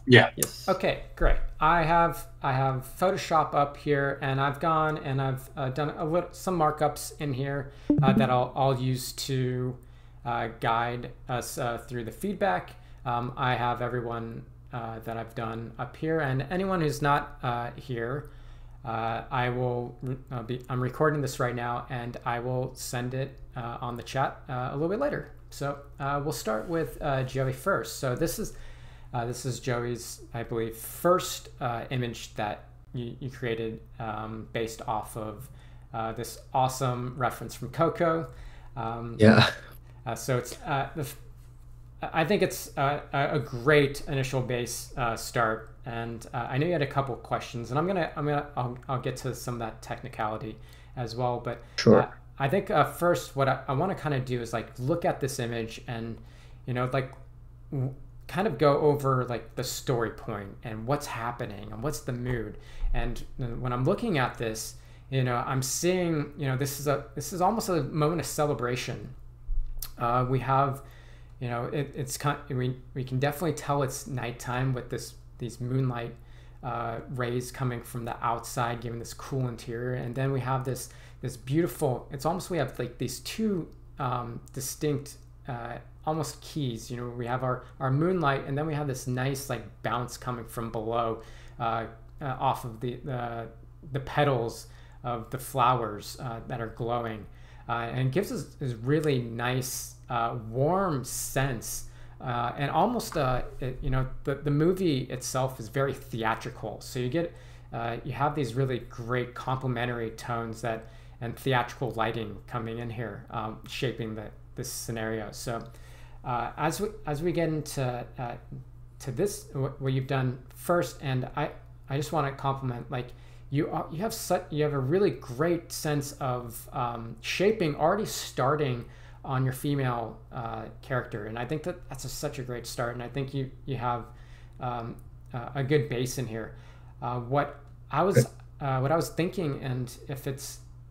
Yeah. Yes. Okay, great. I have Photoshop up here, and I've gone and I've done some markups in here that I'll use to guide us through the feedback. I have everyone that I've done up here, and anyone who's not here, I will I'm recording this right now, and I will send it on the chat a little bit later. So we'll start with Joey first. So this is Joey's, I believe, first image that you created based off of this awesome reference from Coco. Um, Yeah. so I think it's a great initial base start, and I know you had a couple questions, and I'll get to some of that technicality as well. But Sure. I think first, what I want to kind of do is like look at this image and like kind of go over like the story point and what's happening and what's the mood. And when I'm looking at this, I'm seeing, this is almost a moment of celebration. We have, it's kind we can definitely tell it's nighttime with these moonlight rays coming from the outside, giving this cool interior. And then we have this beautiful. It's almost we have like these two distinct almost keys. We have our moonlight, and then we have this nice like bounce coming from below off of the petals of the flowers that are glowing, and gives us this really nice warm sense. And almost the movie itself is very theatrical, so you have these really great complementary tones that and theatrical lighting coming in here, shaping this scenario. So as we get into to this, what you've done first, and I just want to compliment, like you have a really great sense of shaping already starting on your female character, and I think that's such a great start, and I think you have a good base in here. What I was thinking, and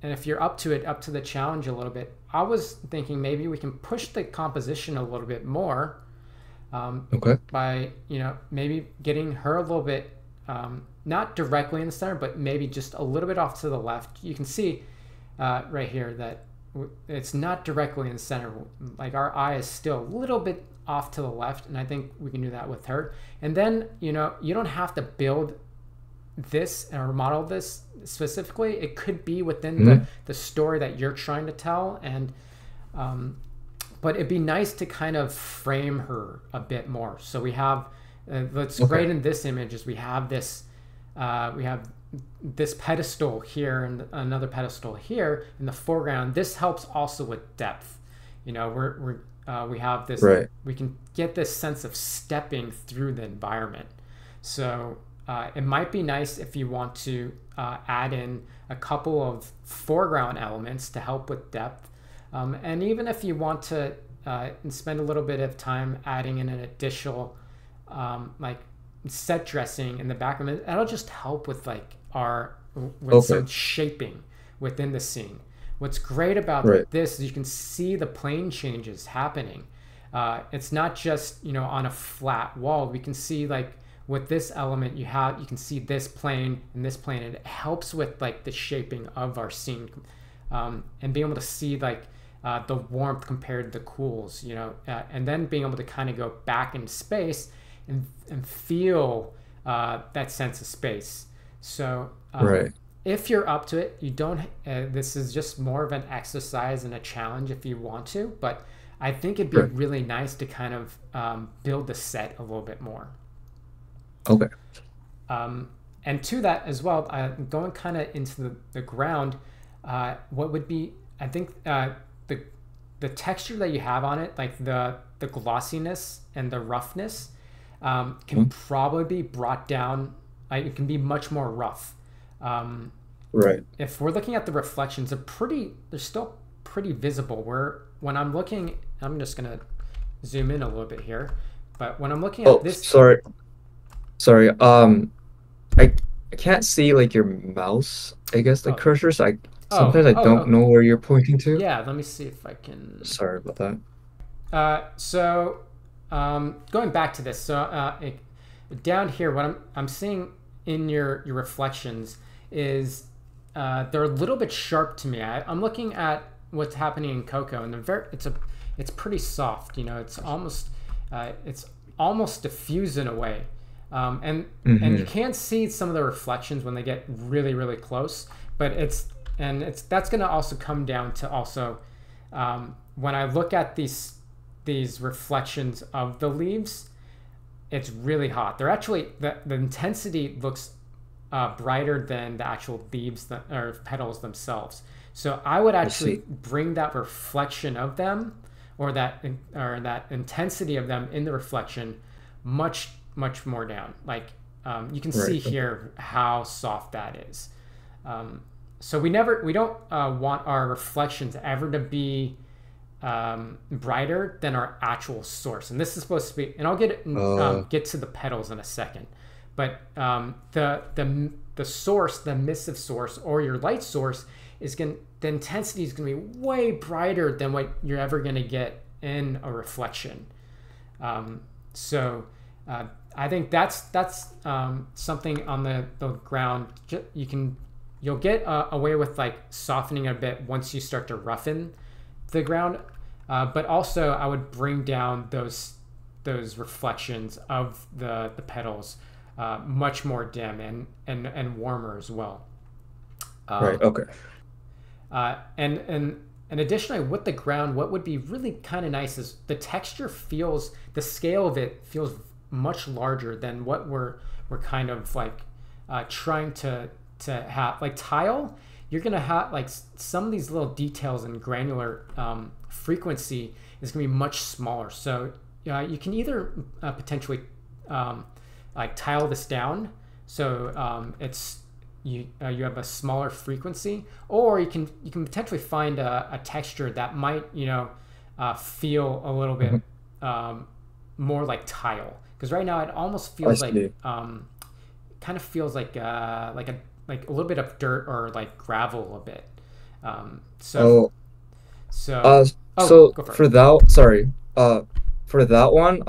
if you're up to it, up to the challenge a little bit, I was thinking maybe we can push the composition a little bit more Okay. by maybe getting her a little bit not directly in the center, but maybe just a little bit off to the left. You can see right here that it's not directly in the center. Like our eye is still a little bit off to the left, and I think we can do that with her. And then you don't have to build this or model this specifically. It could be within Mhm. the story that you're trying to tell, and but it'd be nice to kind of frame her a bit more. So we have what's Okay. great in this image is we have this pedestal here and another pedestal here in the foreground. This helps also with depth. We have this. Right. We can get this sense of stepping through the environment. So it might be nice if you want to add in a couple of foreground elements to help with depth. And even if you want to spend a little bit of time adding in an additional like set dressing in the background, that'll just help with Okay. some shaping within the scene. What's great about Right. this is you can see the plane changes happening. It's not just on a flat wall. We can see like with this element you can see this plane and this plane, and it helps with like the shaping of our scene, and being able to see like the warmth compared to the cools, and then being able to kind of go back in space and feel that sense of space. So Right. if you're up to it, you don't. This is just more of an exercise and a challenge if you want to, but I think it'd be Sure. really nice to kind of build the set a little bit more. Okay. Um, and to that as well, going kind of into the ground, what would be, I think, the the texture that you have on it, like the glossiness and the roughness, can Mhm. probably be brought down. It can be much more rough. Um, Right. if we're looking at the reflections, they're still pretty visible. When I'm looking, I'm just gonna zoom in a little bit here, but when I'm looking at Oh, this, sorry. Sorry. I I can't see like your mouse, I guess, like oh, cursor, so I oh, sometimes I oh, don't oh, know where you're pointing to. yeah. Let me see if I can. Sorry about that. So going back to this, so down here, what I'm seeing in your reflections is they're a little bit sharp to me. I'm looking at what's happening in Coco, and it's pretty soft. You know, it's almost diffuse in a way, and you Mm-hmm. can see some of the reflections when they get really really close. But that's going to also come down to also when I look at these reflections of the leaves, it's really hot. They're actually the intensity looks brighter than the actual leaves or petals themselves. So I would I actually see. bring that reflection of them, or that intensity of them in the reflection, much more down. Like you can Right. see Okay. here how soft that is. So we don't want our reflections ever to be brighter than our actual source. And this is supposed to be, and I'll get to the petals in a second. But the source, the emissive source, or your light source the intensity is gonna be way brighter than what you're ever gonna get in a reflection. So I think that's something on the ground. You'll get away with like softening a bit once you start to roughen the ground. But also, I would bring down those reflections of the petals much more dim and warmer as well. Right. Um, Okay. and additionally, with the ground, what would be really kind of nice is the scale of it feels much larger than what we're kind of like trying to have. Like tile, you're gonna have like some of these little details and granular frequency is gonna be much smaller. So you can either potentially like tile this down, so it's you have a smaller frequency, or you can potentially find a texture that might feel a little bit Mhm. more like tile, because right now it almost I feels like see. kind of feels like a little bit of dirt or like gravel a bit. So Oh, so uh, oh, so go for it. for that, sorry, for that one,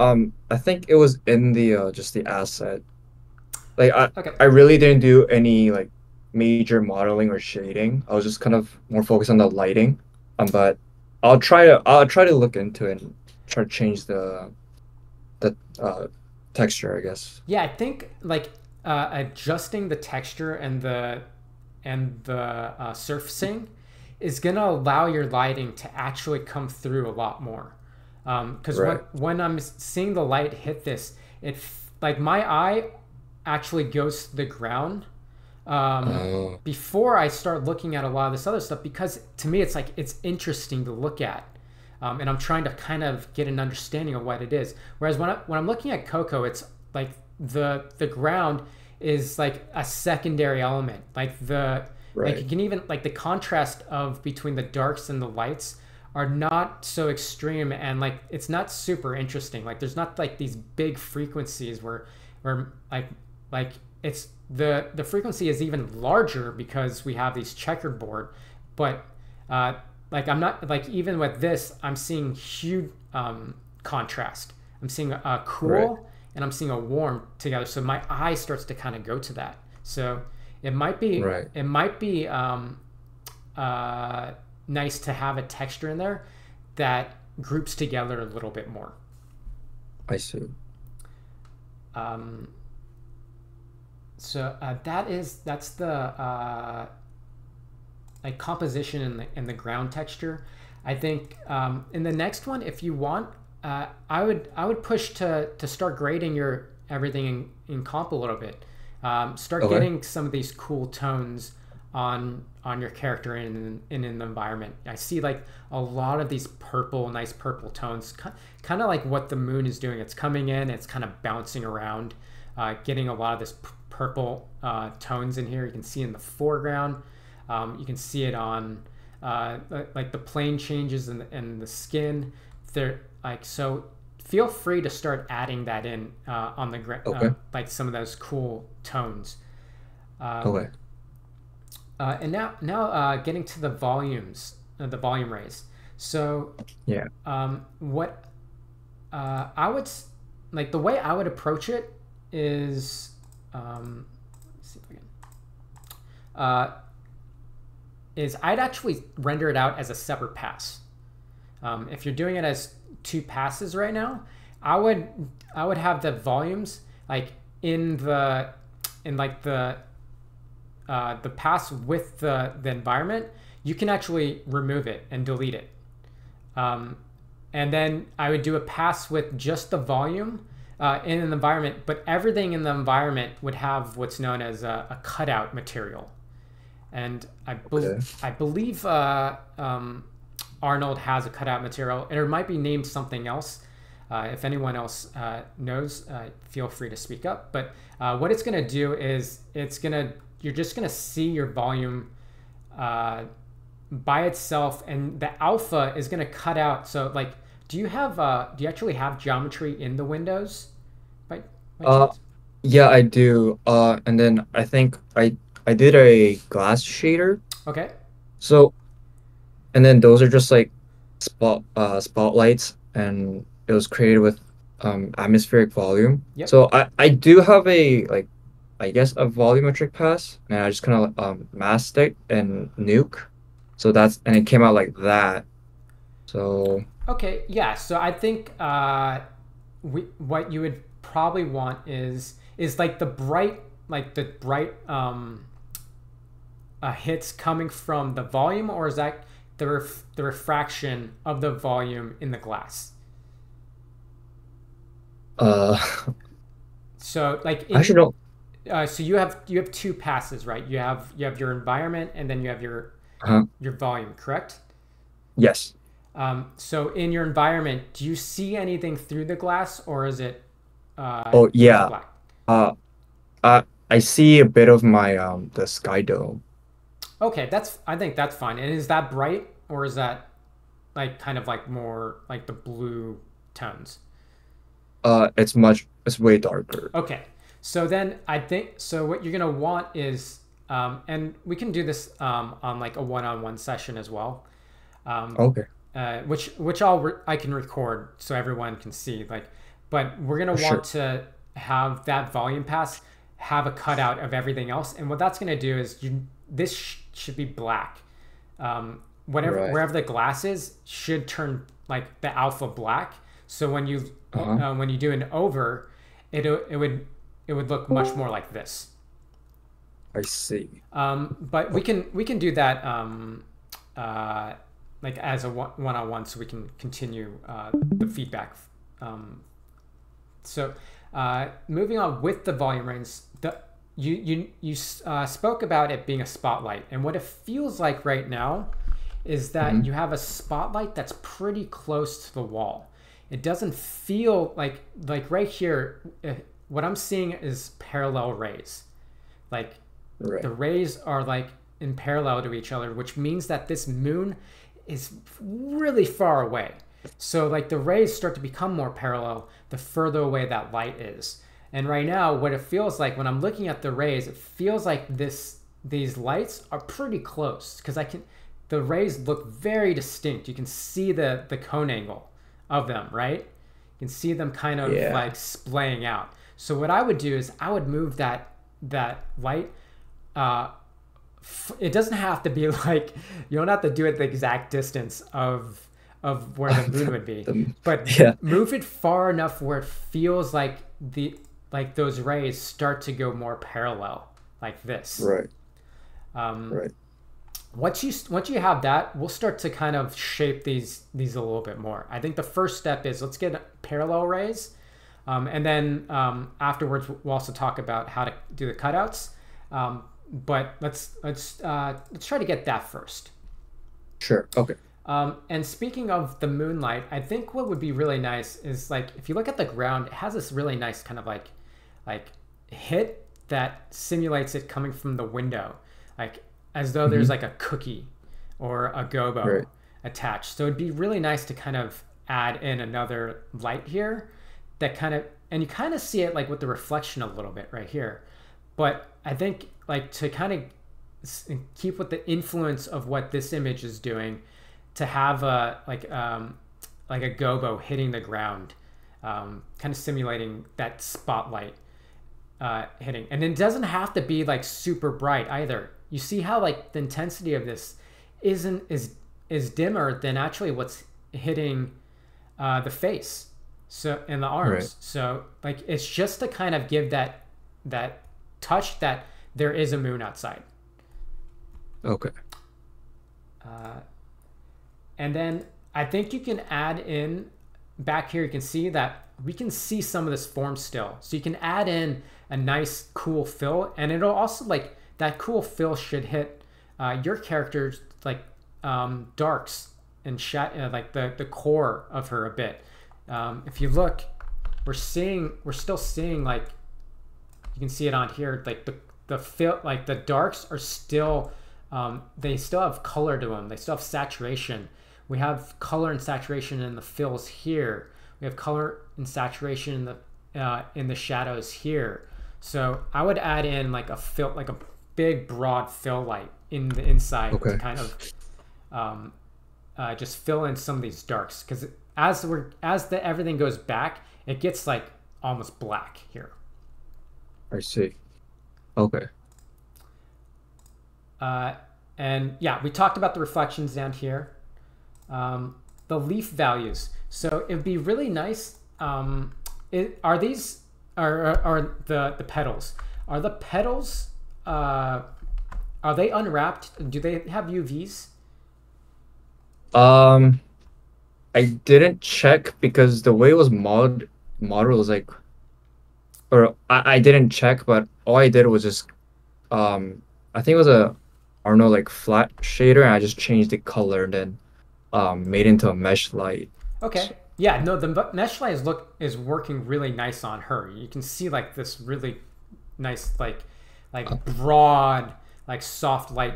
I think it was in the just the asset. Like Okay. I really didn't do any like major modeling or shading. I was just kind of more focused on the lighting. But I'll try to look into it and try to change the texture, I guess. Yeah, I think like adjusting the texture and the surfacing is gonna allow your lighting to actually come through a lot more. Because Right. when I'm seeing the light hit this, like my eye actually goes to the ground Oh, before I start looking at a lot of this other stuff, because to me it's like it's interesting to look at. And I'm trying to kind of get an understanding of what it is. Whereas when I'm looking at Coco, it's like the ground is like a secondary element. Like right. you can even like the contrast of between the darks and the lights are not so extreme, and like it's not super interesting. Like there's not like these big frequencies where like it's the frequency is even larger because we have these checkerboard, but uh, like I'm not like even with this I'm seeing huge contrast. I'm seeing a Right. cool and I'm seeing a warm together, so my eye starts to kind of go to that. So it might be Right. it might be nice to have a texture in there that groups together a little bit more. I see. um, so that's the like composition and the ground texture. I think in the next one, if you want, I would push to start grading your everything in comp a little bit. Start Okay. getting some of these cool tones on your character and in the environment. I see like a lot of these nice purple tones, kind of like what the moon is doing. It's coming in, it's kind of bouncing around, getting a lot of this purple tones in here. You can see in the foreground. You can see it on like the plane changes and the skin. They're like so. Feel free to start adding that in on the Okay. like some of those cool tones. Um, Okay. and now getting to the volume raise. So Yeah. what I would like the way I would approach it is, let's see if I can, uh, is I'd actually render it out as a separate pass. If you're doing it as two passes right now, I would have the volumes like in like the pass with the environment. You can actually remove it and delete it. And then I would do a pass with just the volume in an environment, but everything in the environment would have what's known as a cutout material. And I believe Arnold has a cutout material, and it might be named something else. If anyone else knows, feel free to speak up. But what it's going to do is you're just going to see your volume by itself, and the alpha is going to cut out. So like, do you actually have geometry in the windows by chance? Yeah, I do. And then I think I did a glass shader. Okay. So, and then those are just like spotlights, and it was created with atmospheric volume. Yep. So I do have a like I guess a volumetric pass, and I just kind of masked it and nuke. So and it came out like that. So Okay, yeah. So I think what you would probably want is like the bright hits coming from the volume, or is that the refraction of the volume in the glass? uh So like I actually don't. so you have two passes, right? You have your environment, and then you have Uh, your volume, correct? yes. So in your environment, do you see anything through the glass, or is it Oh pitch yeah. black? Uh, I see a bit of my the sky dome. Okay, I think that's fine. And is that bright, or is that like kind of like more like the blue tones? It's way darker. Okay, so then I think so. What you're gonna want is, and we can do this on like a one-on-one session as well, um, Okay, which I can record so everyone can see. Like, but we're gonna want sure. to have that volume pass have a cutout of everything else, and what that's gonna do is this should be black. Right. Wherever the glass is should turn like the alpha black. So Uh-huh. when you do an over, it would look much more like this. I see. But we can do that like as a one-on-one, so we can continue the feedback. Um, so moving on with the volume range, you spoke about it being a spotlight, and what it feels like right now is that Hmm. you have a spotlight that's pretty close to the wall. It doesn't feel like right here. What I'm seeing is parallel rays. Like Right. the rays are like in parallel to each other, which means that this moon is really far away. So like the rays start to become more parallel the further away that light is. And right now, what it feels like when I'm looking at the rays, it feels like these lights are pretty close, because the rays look very distinct. You can see the cone angle of them, right? You can see them kind of Yeah. like splaying out. So what I would do is I would move that light. Uh, it doesn't have to be like, you don't have to do it the exact distance of where the moon would be, but Yeah. move it far enough where it feels like those rays start to go more parallel, like this. Right. Um, Right. once you have that, we'll start to kind of shape these a little bit more. I think the first step is let's get parallel rays, and then afterwards we'll also talk about how to do the cutouts. But let's try to get that first. Sure. Okay. And speaking of the moonlight, I think what would be really nice is like if you look at the ground, it has this really nice kind of like hit that simulates it coming from the window, like as though there's Hmm. like a cookie or a gobo Right. attached. So it'd be really nice to kind of add in another light here that kind of, and you kind of see it like with the reflection a little bit right here. But I think like to kind of keep with the influence of what this image is doing, to have like a gobo hitting the ground, kind of simulating that spotlight, hitting, and it doesn't have to be like super bright either. You see how like the intensity of this isn't is dimmer than actually what's hitting the face, so in the Right. arms. So like it's just to kind of give that touch that there is a moon outside. Okay. And then I think you can add in back here. You can see that we can see some of this form still. So you can add in a nice cool fill, and it'll also like that cool fill should hit your character's like darks and like the core of her a bit. If you look, we're still seeing like you can see it on here, like the fill, like the darks are still they still have color to them. They still have saturation. We have color and saturation in the fills here. We have color and saturation in the shadows here. So I would add in like a fill, like a big broad fill light in the inside to kind of just fill in some of these darks, because as everything goes back, it gets like almost black here. I see. Okay. And yeah, we talked about the reflections down here. The leaf values. So it would be really nice. Are these are the petals? Are the petals are they unwrapped? Do they have UVs? Um, I didn't check because the way it was modeled was like, or I didn't check, but all I did was just I think it was a Arno like flat shader, and I just changed the color and then made into a mesh light. Okay. Yeah, no, the mesh light is working really nice on her. You can see like this really nice like broad like soft light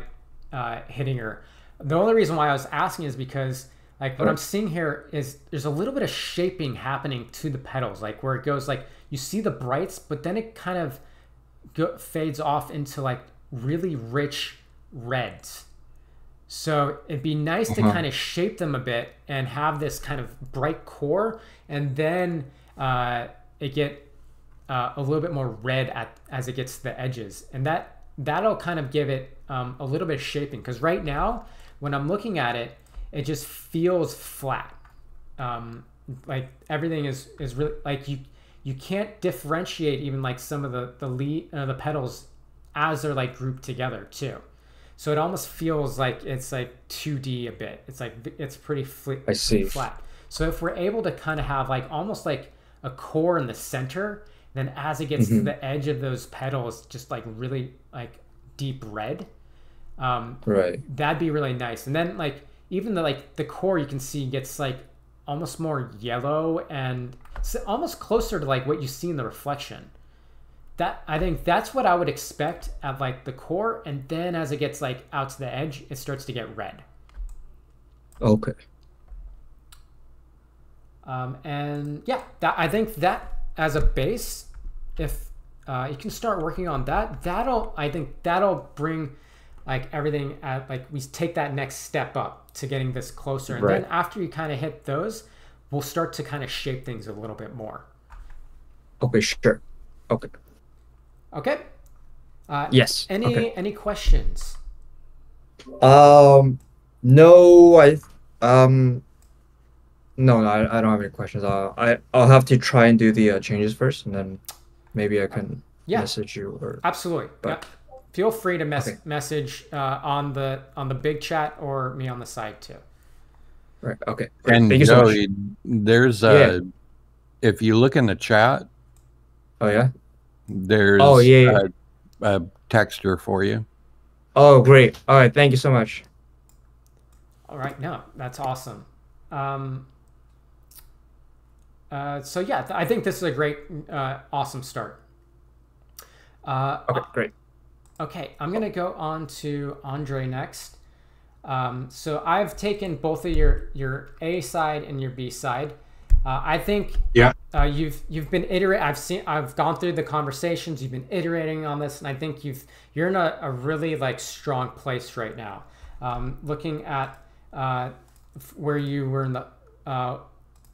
hitting her. The only reason why I was asking is because like what I'm seeing here is there's a little bit of shaping happening to the petals, like where it goes like you see the brights, but then it kind of fades off into like really rich reds. So it'd be nice to kind of shape them a bit and have this kind of bright core, and then it get a little bit more red as it gets to the edges, and that'll kind of give it a little bit of shaping. Because right now, when I'm looking at it, it just feels flat. Like everything is really like you can't differentiate even like some of the petals as they're like grouped together too. So it almost feels like it's like 2D a bit. It's like it's pretty I see. flat. So if we're able to kind of have like almost like a core in the center, then as it gets to the edge of those petals, just like really like deep red, Right. that'd be really nice. And then like even the core you can see gets like almost more yellow and almost closer to like what you see in the reflection. That I think that's what I would expect at like the core, and then as it gets like out to the edge, it starts to get red. Okay. And yeah, I think that as a base, if you can start working on that, I think that'll bring like everything at like we take that next step up to getting this closer, and then after you kind of hit those, we'll start to kind of shape things a little bit more. Okay, sure. Okay. Okay. Yes. Any questions? No, no, I don't have any questions. I'll have to try and do the changes first, and then maybe I can message you or. Absolutely. But, yeah. Feel free to message on the big chat or me on the side too. Right. Okay. Great. And thank you so much. There's if you look in the chat. Oh yeah. There's a texture for you. Oh, great. All right. Thank you so much. All right. No, that's awesome. So yeah, I think this is a great, awesome start. Okay, great. Okay, I'm going to go on to Andre next. So I've taken both of your A side and your B side. I think you've been iterating. I've gone through the conversations. You've been iterating on this, and I think you're in a really like strong place right now. Looking at where you were in the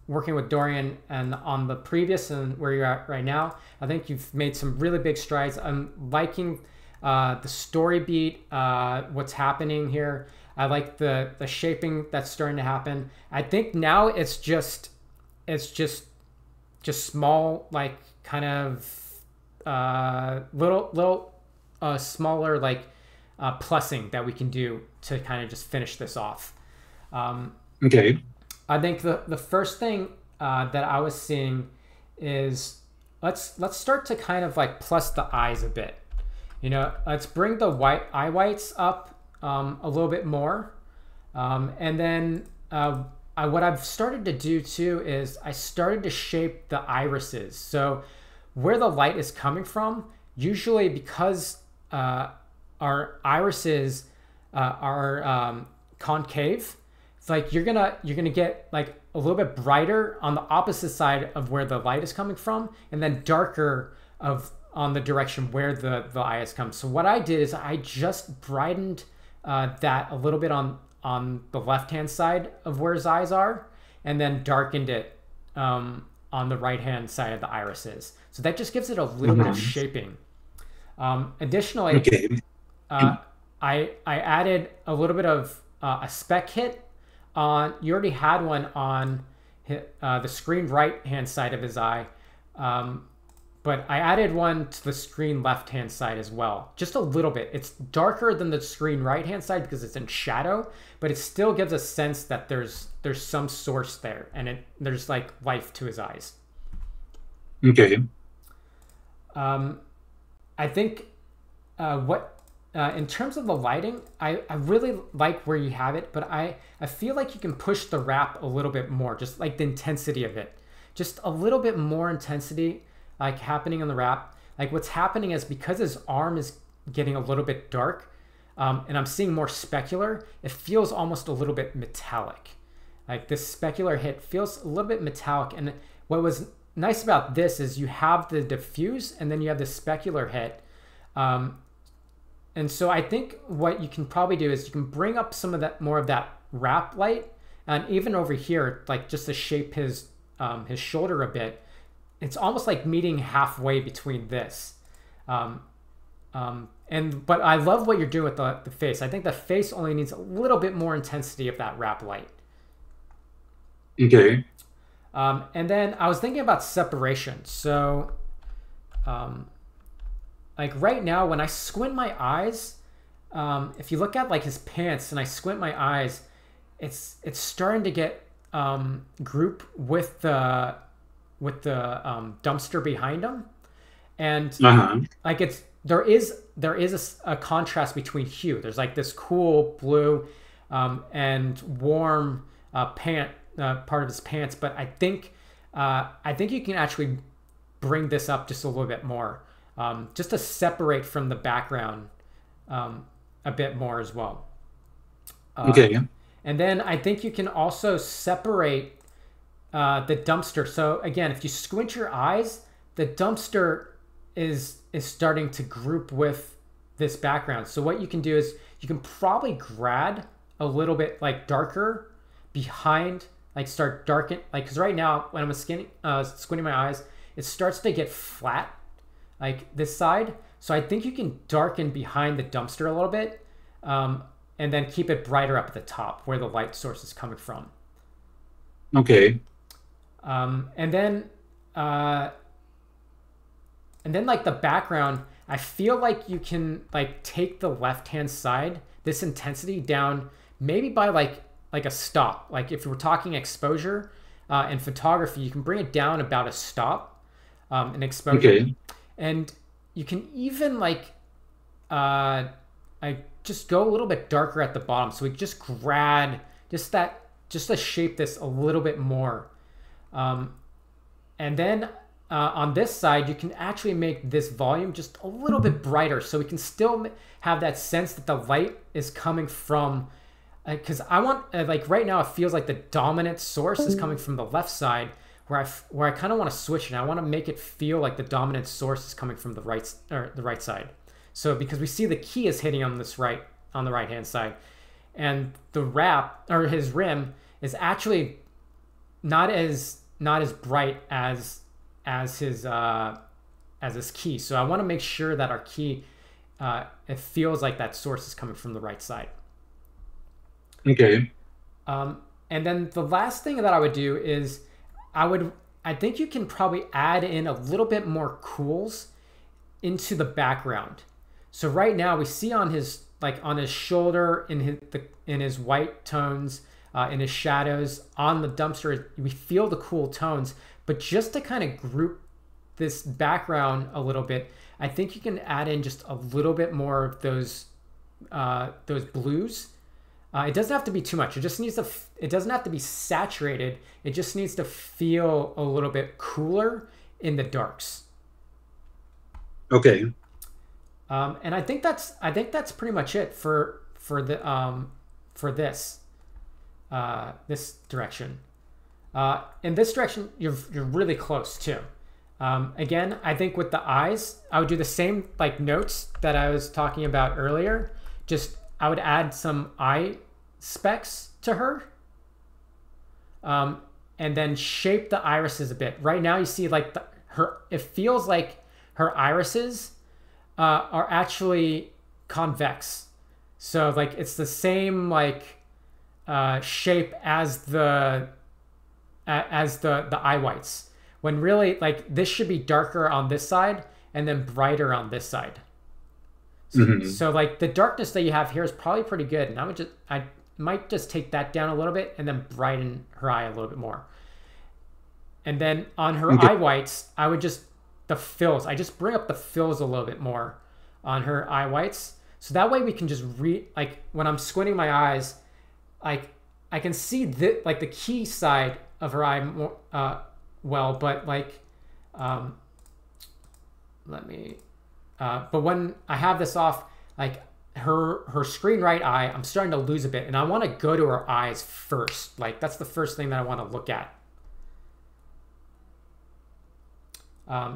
working with Dorian and on the previous and where you're at right now, I think you've made some really big strides. I'm liking the story beat, what's happening here. I like the shaping that's starting to happen. I think now it's just small, like kind of little smaller like plussing that we can do to kind of just finish this off. Okay. I think the first thing that I was seeing is let's start to kind of like plus the eyes a bit. You know, let's bring the eye whites up a little bit more, and then what I've started to do too is I started to shape the irises. So where the light is coming from, usually because our irises are concave, it's like you're gonna get like a little bit brighter on the opposite side of where the light is coming from, and then darker on the direction where the eye has come. So what I did is I just brightened that a little bit on the left-hand side of where his eyes are, and then darkened it on the right-hand side of the irises. So that just gives it a little bit of shaping. Additionally, Okay. I added a little bit of a speck hit on. You already had one on the screen right-hand side of his eye. But I added one to the screen left-hand side as well. Just a little bit. It's darker than the screen right-hand side because it's in shadow, but it still gives a sense that there's some source there, and there's like life to his eyes. Okay. I think in terms of the lighting, I really like where you have it, but I feel like you can push the wrap a little bit more, just like the intensity of it. Just a little bit more intensity like happening in the wrap. Like what's happening is because his arm is getting a little bit dark, and I'm seeing more specular, it feels almost a little bit metallic. Like this specular hit feels a little bit metallic. And what was nice about this is you have the diffuse and then you have the specular hit. And so I think what you can probably do is you can bring up some of that, more of that wrap light, and even over here, like just to shape his shoulder a bit. It's almost like meeting halfway between this. But I love what you're doing with the face. I think the face only needs a little bit more intensity of that wrap light. Okay. And then I was thinking about separation. So like right now when I squint my eyes, if you look at like his pants and I squint my eyes, it's starting to get group with the dumpster behind him, and like there is a contrast between hue. There's like this cool blue and warm part of his pants, but I think you can actually bring this up just a little bit more, just to separate from the background a bit more as well. Okay. And then I think you can also separate the dumpster. So again, if you squint your eyes, the dumpster is starting to group with this background. So what you can do is you can probably grad a little bit like darker behind, like start darken, like because right now when I'm squinting my eyes, it starts to get flat like this side. So I think you can darken behind the dumpster a little bit, and then keep it brighter up at the top where the light source is coming from. Okay. And then like the background, I feel like you can like take the left-hand side, this intensity down maybe by like a stop. Like if we're talking exposure in photography, you can bring it down about a stop in exposure. Okay. And you can even like just go a little bit darker at the bottom. So we just grad just to shape this a little bit more. And then on this side, you can actually make this volume just a little bit brighter, so we can still have that sense that the light is coming from, because I want, like right now it feels like the dominant source is coming from the left side, where I kind of want to switch it. I want to make it feel like the dominant source is coming from the right side. So because we see the key is hitting on the right hand side, and the wrap or his rim is actually not as bright as his key. So I want to make sure that our key, it feels like that source is coming from the right side. Okay. And then the last thing that I would do is I think you can probably add in a little bit more cools into the background. So right now we see on his shoulder, in his white tones, in his shadows, on the dumpster, we feel the cool tones. But just to kind of group this background a little bit, I think you can add in just a little bit more of those blues. It doesn't have to be too much. It just needs to. It doesn't have to be saturated. It just needs to feel a little bit cooler in the darks. Okay. And I think that's pretty much it for this direction. In this direction, you're really close too. Again, I think with the eyes, I would do the same like notes that I was talking about earlier. Just I would add some eye specks to her, and then shape the irises a bit. Right now, you see like it feels like her irises are actually convex. So like it's the same like shape as the eye whites. When really like this should be darker on this side and then brighter on this side. So like the darkness that you have here is probably pretty good, and I might just take that down a little bit and then brighten her eye a little bit more. And then on her eye whites, I would just the fills. I just bring up the fills a little bit more on her eye whites, so that way we can just like when I'm squinting my eyes, like I can see like the key side of her eye more, well, but like but when I have this off, like her screen right eye, I'm starting to lose a bit, and I want to go to her eyes first. Like that's the first thing that I want to look at.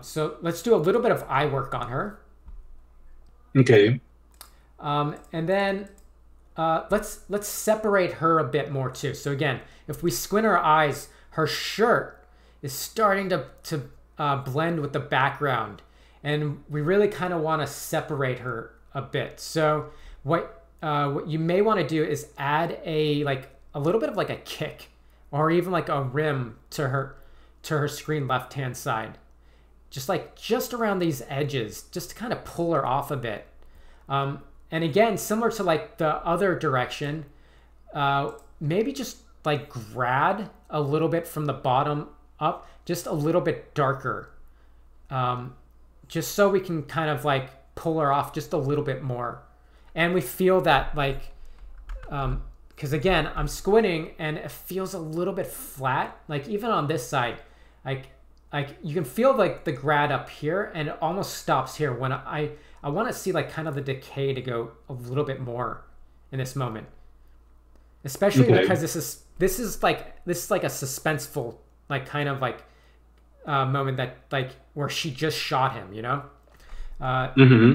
So let's do a little bit of eye work on her. Okay. And then let's separate her a bit more too. So again, if we squint our eyes, her shirt is starting to blend with the background, and we really kind of want to separate her a bit. So what you may want to do is add a little bit of like a kick, or even like a rim to her screen left hand side, just around these edges, just to kind of pull her off a bit. And again, similar to like the other direction, maybe just like grad a little bit from the bottom up, just a little bit darker, just so we can kind of like pull her off just a little bit more. And we feel that like, because again, I'm squinting and it feels a little bit flat, like even on this side, like you can feel like the grad up here, and it almost stops here when I want to see like kind of the decay to go a little bit more in this moment, especially because this is like a suspenseful like kind of like moment that like where she just shot him, you know.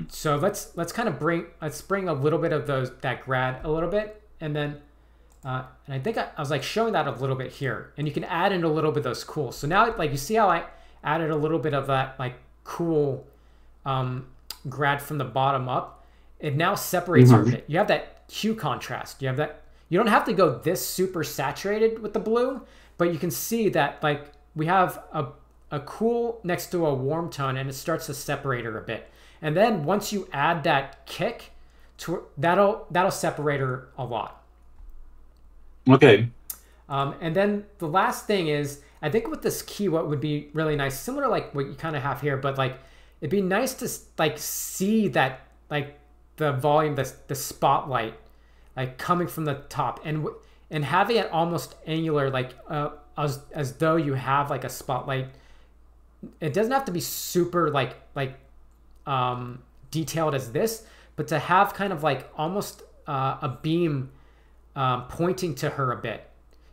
So let's kind of bring a little bit of that grad a little bit, and then and I think I was like showing that a little bit here, and you can add in a little bit of those cool. So now like you see how I added a little bit of that like cool grad from the bottom up. It now separates her a bit. You have that hue contrast. You have that. You don't have to go this super saturated with the blue, but you can see that like we have a cool next to a warm tone, and it starts to separate her a bit. And then once you add that kick, that'll separate her a lot. Okay. And then the last thing is, I think with this key, what would be really nice, similar to like what you kind of have here, but like it'd be nice to like see that like the volume, the spotlight, like coming from the top, and having it almost angular, like as though you have like a spotlight. It doesn't have to be super like detailed as this, but to have kind of like almost a beam pointing to her a bit.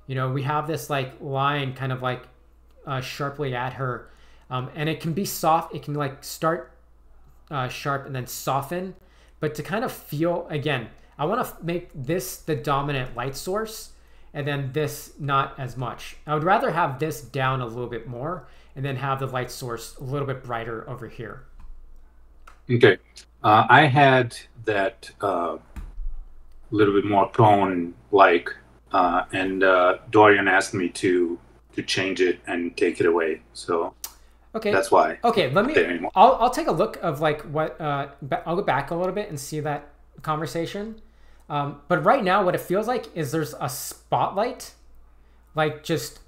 You know, we have this like line kind of like sharply at her, and it can be soft. It can like start sharp and then soften, but to kind of feel, again, I want to make this the dominant light source, and then this not as much. I would rather have this down a little bit more and then have the light source a little bit brighter over here. Okay. I had that little bit more tone like, and Dorian asked me to change it and take it away. So okay, that's why. Okay, let me. I'll take a look of like what. I'll go back a little bit and see that conversation. But right now, what it feels like is there's a spotlight, like just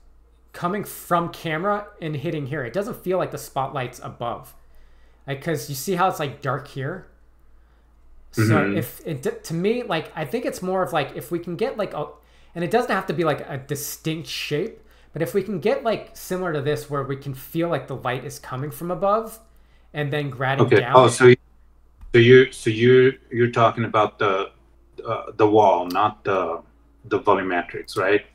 coming from camera and hitting here. It doesn't feel like the spotlight's above, like because you see how it's like dark here. So if it, to me, like, I think it's more of like, if we can get like and it doesn't have to be like a distinct shape, but if we can get like similar to this, where we can feel like the light is coming from above and then grading down. Oh, so you're talking about the wall, not the volumetrics, right?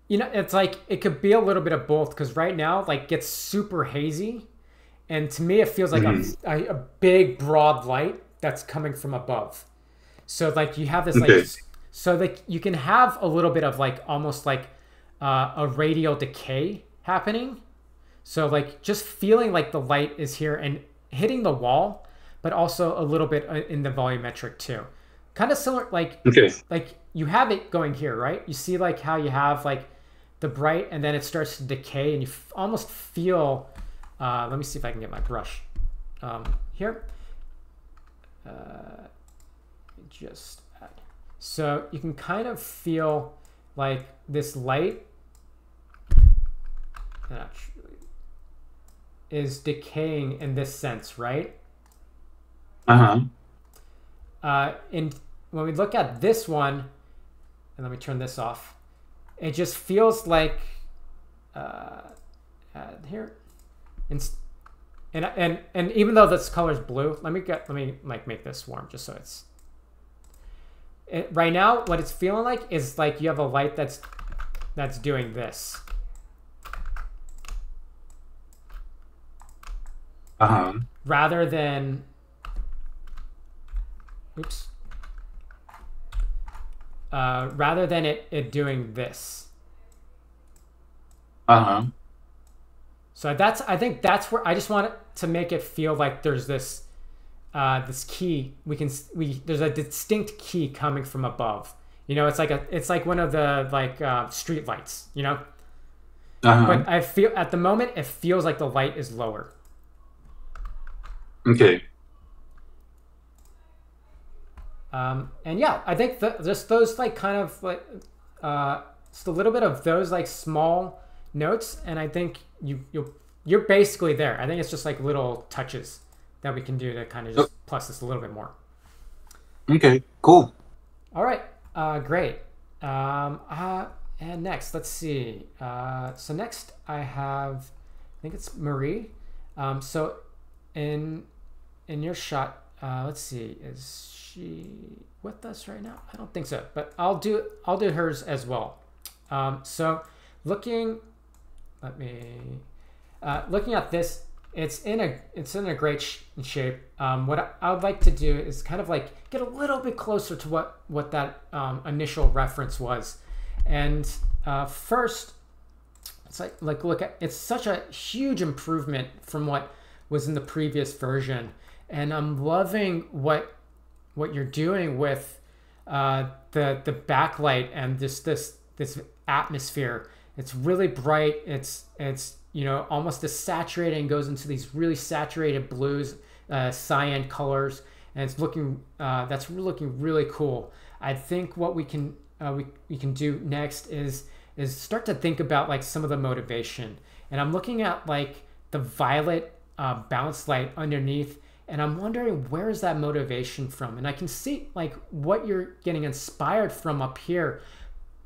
You know, it's like, it could be a little bit of both, because right now, like, gets super hazy. And to me, it feels like a big, broad light that's coming from above. So like you have this like, so like you can have a little bit of like almost like a radial decay happening. So like just feeling like the light is here and hitting the wall, but also a little bit in the volumetric too. Kind of similar, like like you have it going here, right? You see like how you have like the bright and then it starts to decay and you almost feel. Let me see if I can get my brush here. Just add. So you can kind of feel like this light actually is decaying in this sense, right? And when we look at this one, and let me turn this off, it just feels like add here. And even though this color is blue, let me like make this warm just so it's. Right now, what it's feeling like is like you have a light that's doing this. Rather than, oops. Rather than it doing this. So I think that's where I just want to make it feel like there's this this key. There's a distinct key coming from above. You know, it's like one of the like street lights, you know? But I feel at the moment it feels like the light is lower. Okay. And yeah, I think just those like kind of like just a little bit of those like small notes, and I think you're basically there. I think it's just like little touches that we can do to kind of just plus this a little bit more. Okay, cool. All right, great. And next, let's see. So next I have, I think it's Marie. So in your shot, let's see, is she with us right now? I don't think so, but I'll do hers as well. So looking at this, it's in a great shape. What I would like to do is kind of like get a little bit closer to what that initial reference was, and first, it's like look at, it's such a huge improvement from what was in the previous version, and I'm loving what you're doing with the backlight and this atmosphere. It's really bright. It's you know, almost as saturated and goes into these really saturated blues, cyan colors, and it's looking that's looking really cool. I think what we can do next is start to think about like some of the motivation, and I'm looking at like the violet bounce light underneath, and I'm wondering, where is that motivation from? And I can see like what you're getting inspired from up here,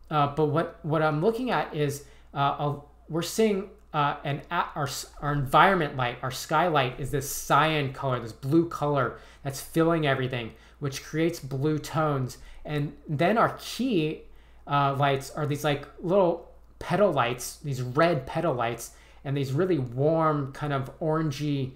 but what I'm looking at is we're seeing our environment light, our skylight is this cyan color, this blue color that's filling everything, which creates blue tones. And then our key lights are these like little petal lights, these red petal lights, and these really warm kind of orangey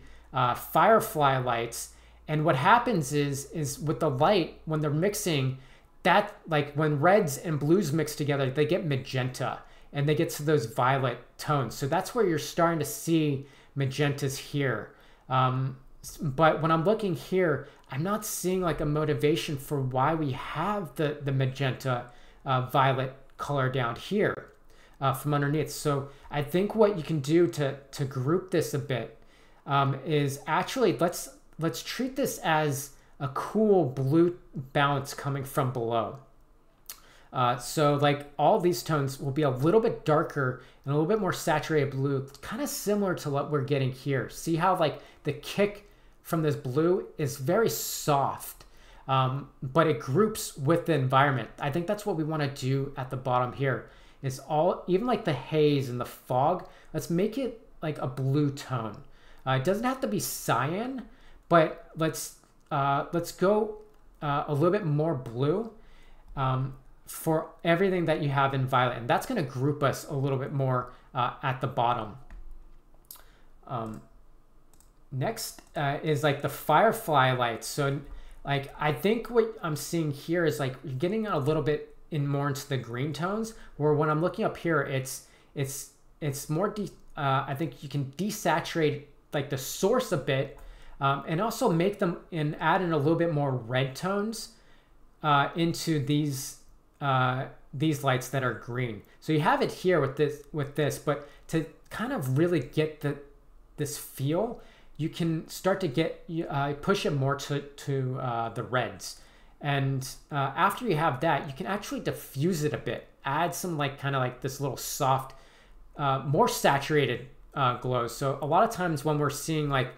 firefly lights. And what happens is with the light, when they're mixing, that, like when reds and blues mix together, they get magenta and they get to those violet tones. So that's where you're starting to see magentas here. But when I'm looking here, I'm not seeing like a motivation for why we have the magenta violet color down here from underneath. So I think what you can do to group this a bit is actually let's treat this as a cool blue bounce coming from below. So like all these tones will be a little bit darker and a little bit more saturated blue, kind of similar to what we're getting here. See how like the kick from this blue is very soft, but it groups with the environment. I think that's what we want to do at the bottom here, is all, even like the haze and the fog, let's make it like a blue tone. It doesn't have to be cyan, but let's go a little bit more blue for everything that you have in violet, and that's going to group us a little bit more at the bottom. Next is like the firefly lights. So like I think what I'm seeing here is like you're getting a little bit more into the green tones, where when I'm looking up here, it's more I think you can desaturate like the source a bit, and also make them and add in a little bit more red tones into these lights that are green. So you have it here with this, but to kind of really get this feel, you can start to get push it more to the reds, and after you have that, you can actually diffuse it a bit, add some like kind of like this little soft, more saturated glow. So a lot of times when we're seeing like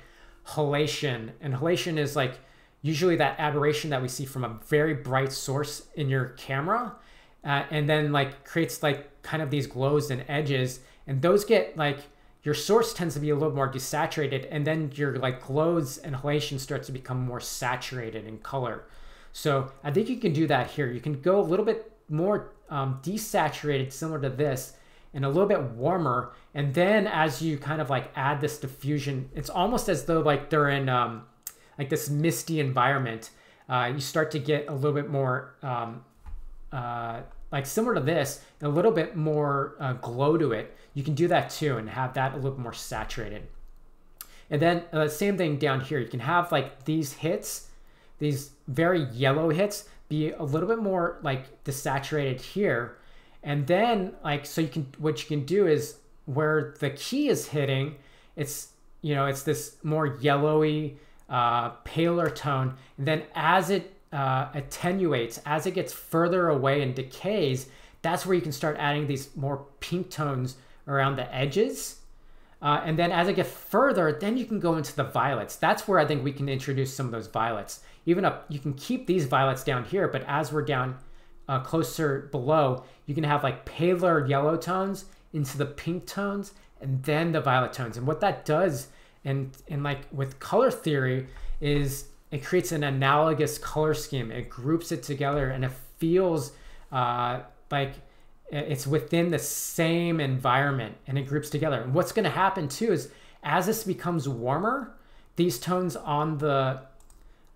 halation, and halation is like usually that aberration that we see from a very bright source in your camera, and then like creates like kind of these glows and edges, and those get like, your source tends to be a little more desaturated, and then your like glows and halation starts to become more saturated in color. So I think you can do that here. You can go a little bit more desaturated, similar to this, and a little bit warmer. And then as you kind of like add this diffusion, it's almost as though like they're in like this misty environment. You start to get a little bit more like similar to this, a little bit more glow to it. You can do that too and have that a little more saturated. And then same thing down here. You can have like these hits, these very yellow hits, be a little bit more like desaturated here. And then like, so you can, what you can do is where the key is hitting, it's, you know, it's this more yellowy, paler tone. And then as it attenuates, as it gets further away and decays, that's where you can start adding these more pink tones around the edges. And then as it gets further, then you can go into the violets. That's where I think we can introduce some of those violets. Even up, you can keep these violets down here, but as we're down closer below, you can have like paler yellow tones into the pink tones and then the violet tones. And what that does, and like with color theory, is it creates an analogous color scheme. It groups it together and it feels like it's within the same environment, and it groups together. And what's going to happen too is as this becomes warmer, these tones on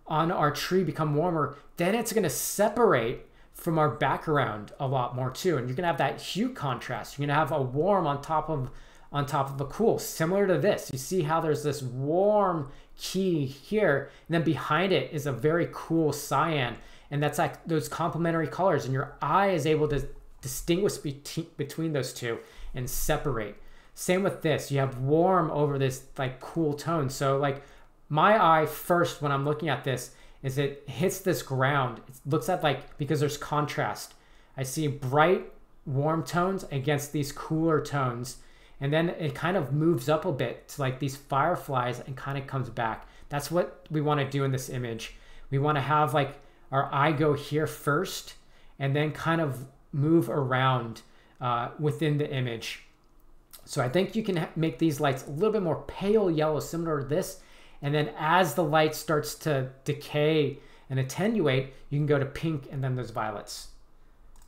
our tree become warmer, then it's going to separate from our background a lot more too. And you're going to have that hue contrast. You're going to have a warm on top of a cool, similar to this. You see how there's this warm key here, and then behind it is a very cool cyan, and that's like those complementary colors, and your eye is able to distinguish between those two and separate. Same with this, you have warm over this like cool tone. So like my eye first when I'm looking at this is it hits this ground. It looks at like, because there's contrast, I see bright warm tones against these cooler tones, and then it kind of moves up a bit to like these fireflies and kind of comes back. That's what we want to do in this image. We want to have like our eye go here first and then kind of move around within the image. So I think you can make these lights a little bit more pale yellow, similar to this. And then as the light starts to decay and attenuate, you can go to pink and then there's violets.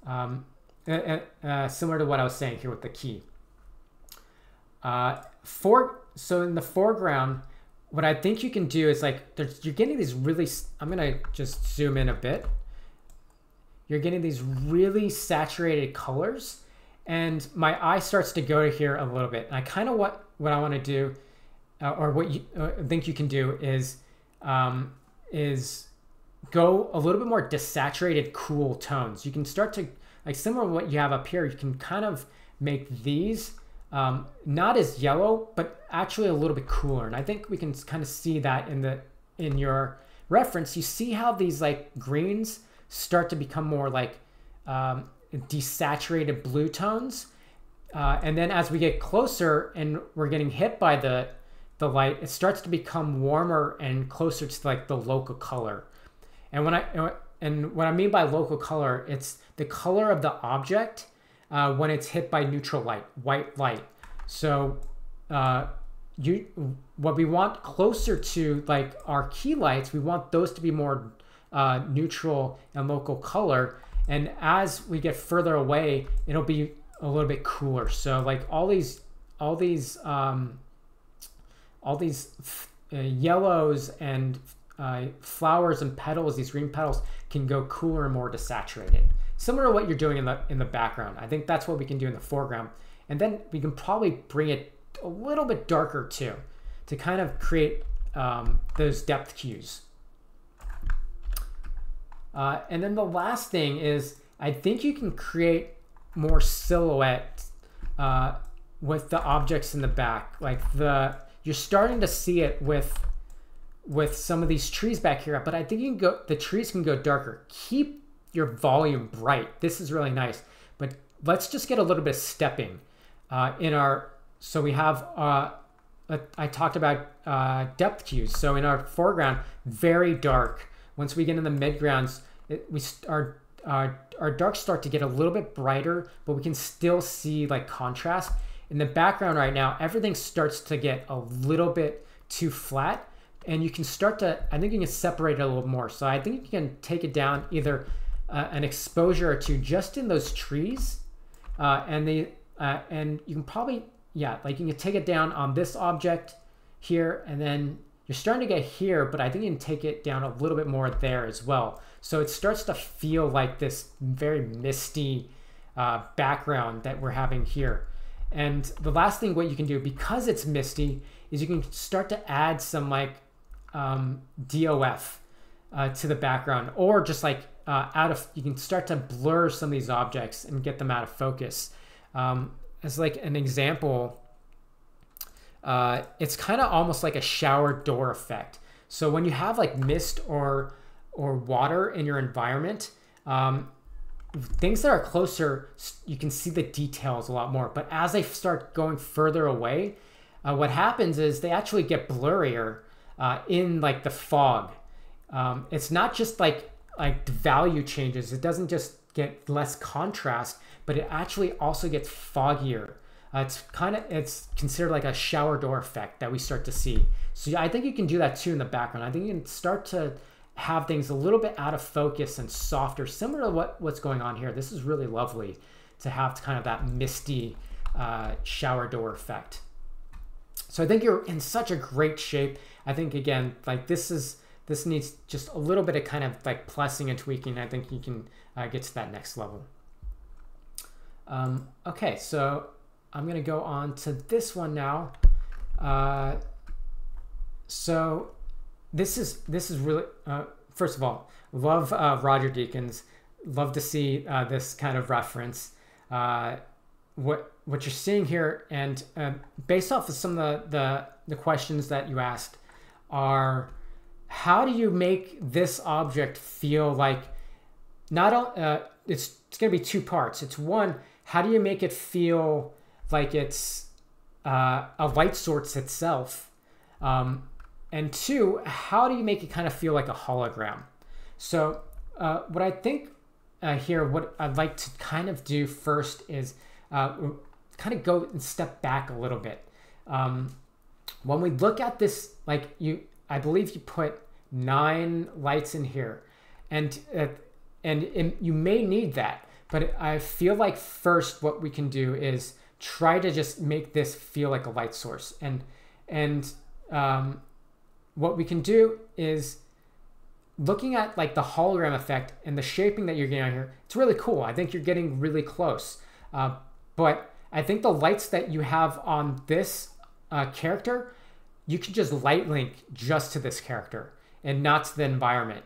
Similar to what I was saying here with the key. So in the foreground, what I think you can do is like, you're getting these really, I'm gonna just zoom in a bit. you're getting these really saturated colors, and my eye starts to go to here a little bit. And I kind of what I want to do, or what you think you can do is go a little bit more desaturated, cool tones. You can start to, like similar to what you have up here, you can kind of make these not as yellow, but actually a little bit cooler. And I think we can kind of see that in your reference. You see how these like greens start to become more like desaturated blue tones. And then as we get closer and we're getting hit by the light, it starts to become warmer and closer to like the local color. And what I mean by local color, it's the color of the object when it's hit by neutral light, white light. So what we want closer to like our key lights, we want those to be more neutral and local color. And as we get further away, it'll be a little bit cooler. So like all these yellows and flowers and petals, these green petals can go cooler and more desaturated, similar to what you're doing in the background. I think that's what we can do in the foreground, and then we can probably bring it a little bit darker too, to kind of create those depth cues. And then the last thing is, I think you can create more silhouette with the objects in the back. Like you're starting to see it with some of these trees back here, but I think the trees can go darker. Keep your volume bright. This is really nice, but let's just get a little bit of stepping so we have, I talked about depth cues. So in our foreground, very dark. Once we get in the midgrounds, our darks start to get a little bit brighter, but we can still see like contrast. In the background right now, everything starts to get a little bit too flat, and you can start to, I think you can separate it a little more. So I think you can take it down either an exposure or two just in those trees, and you can probably, like you can take it down on this object here, and then you're starting to get here, but I think you can take it down a little bit more there as well. So it starts to feel like this very misty background that we're having here. And the last thing what you can do, because it's misty, is you can start to add some like DOF to the background, or just like you can start to blur some of these objects and get them out of focus. As like an example, it's kind of almost like a shower door effect. So when you have like mist or water in your environment, things that are closer, you can see the details a lot more. But as they start going further away, what happens is they actually get blurrier in like the fog. It's not just like the value changes. It doesn't just get less contrast, but it actually also gets foggier. It's considered like a shower door effect that we start to see. So I think you can do that too in the background. I think you can start to have things a little bit out of focus and softer, similar to what's going on here. This is really lovely to have kind of that misty shower door effect. So I think you're in such a great shape. I think again, like this needs just a little bit of kind of like plussing and tweaking. I think you can get to that next level. Okay, so I'm gonna go on to this one now. So this is really, first of all, love Roger Deakins. Love to see this kind of reference. What you're seeing here, and based off of some of the questions that you asked, are how do you make this object feel like it's going to be two parts. It's one, how do you make it feel like it's a light source itself? And two, how do you make it kind of feel like a hologram? So what I think here, what I'd like to kind of do first is kind of go and step back a little bit. When we look at this, like I believe you put 9 lights in here, and you may need that, but I feel like first what we can do is try to just make this feel like a light source. And what we can do is looking at like the hologram effect and the shaping that you're getting out here, it's really cool. I think you're getting really close. But I think the lights that you have on this character, you can just light link just to this character and not to the environment.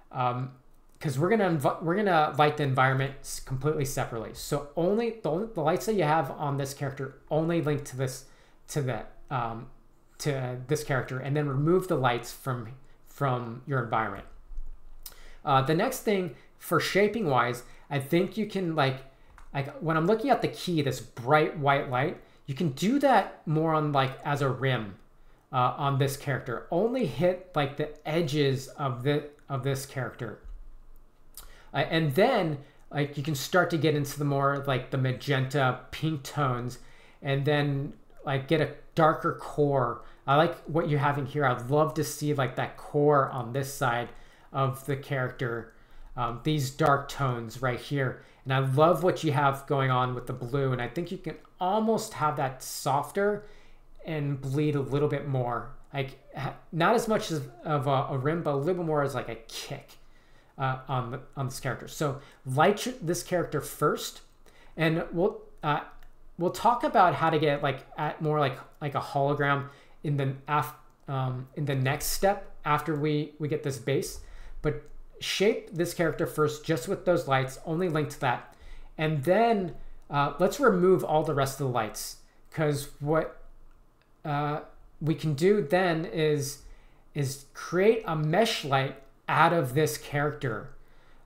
Because we're gonna light the environment completely separately. So only the lights that you have on this character only link to this to this character, and then remove the lights from your environment. The next thing for shaping wise, I think you can like when I'm looking at the key, this bright white light, you can do that more on like as a rim on this character. Only hit like the edges of this character. And then like you can start to get into the more like the magenta pink tones, and then like get a darker core. I like what you're having here. I'd love to see like that core on this side of the character, these dark tones right here. And I love what you have going on with the blue, and I think you can almost have that softer and bleed a little bit more. Like not as much of a rim, but a little bit more as like a kick. On this character. So light this character first, and we'll talk about how to get like at more like a hologram in the next step after we get this base. But shape this character first just with those lights, only link to that, and then let's remove all the rest of the lights, because what we can do then is create a mesh light out of this character.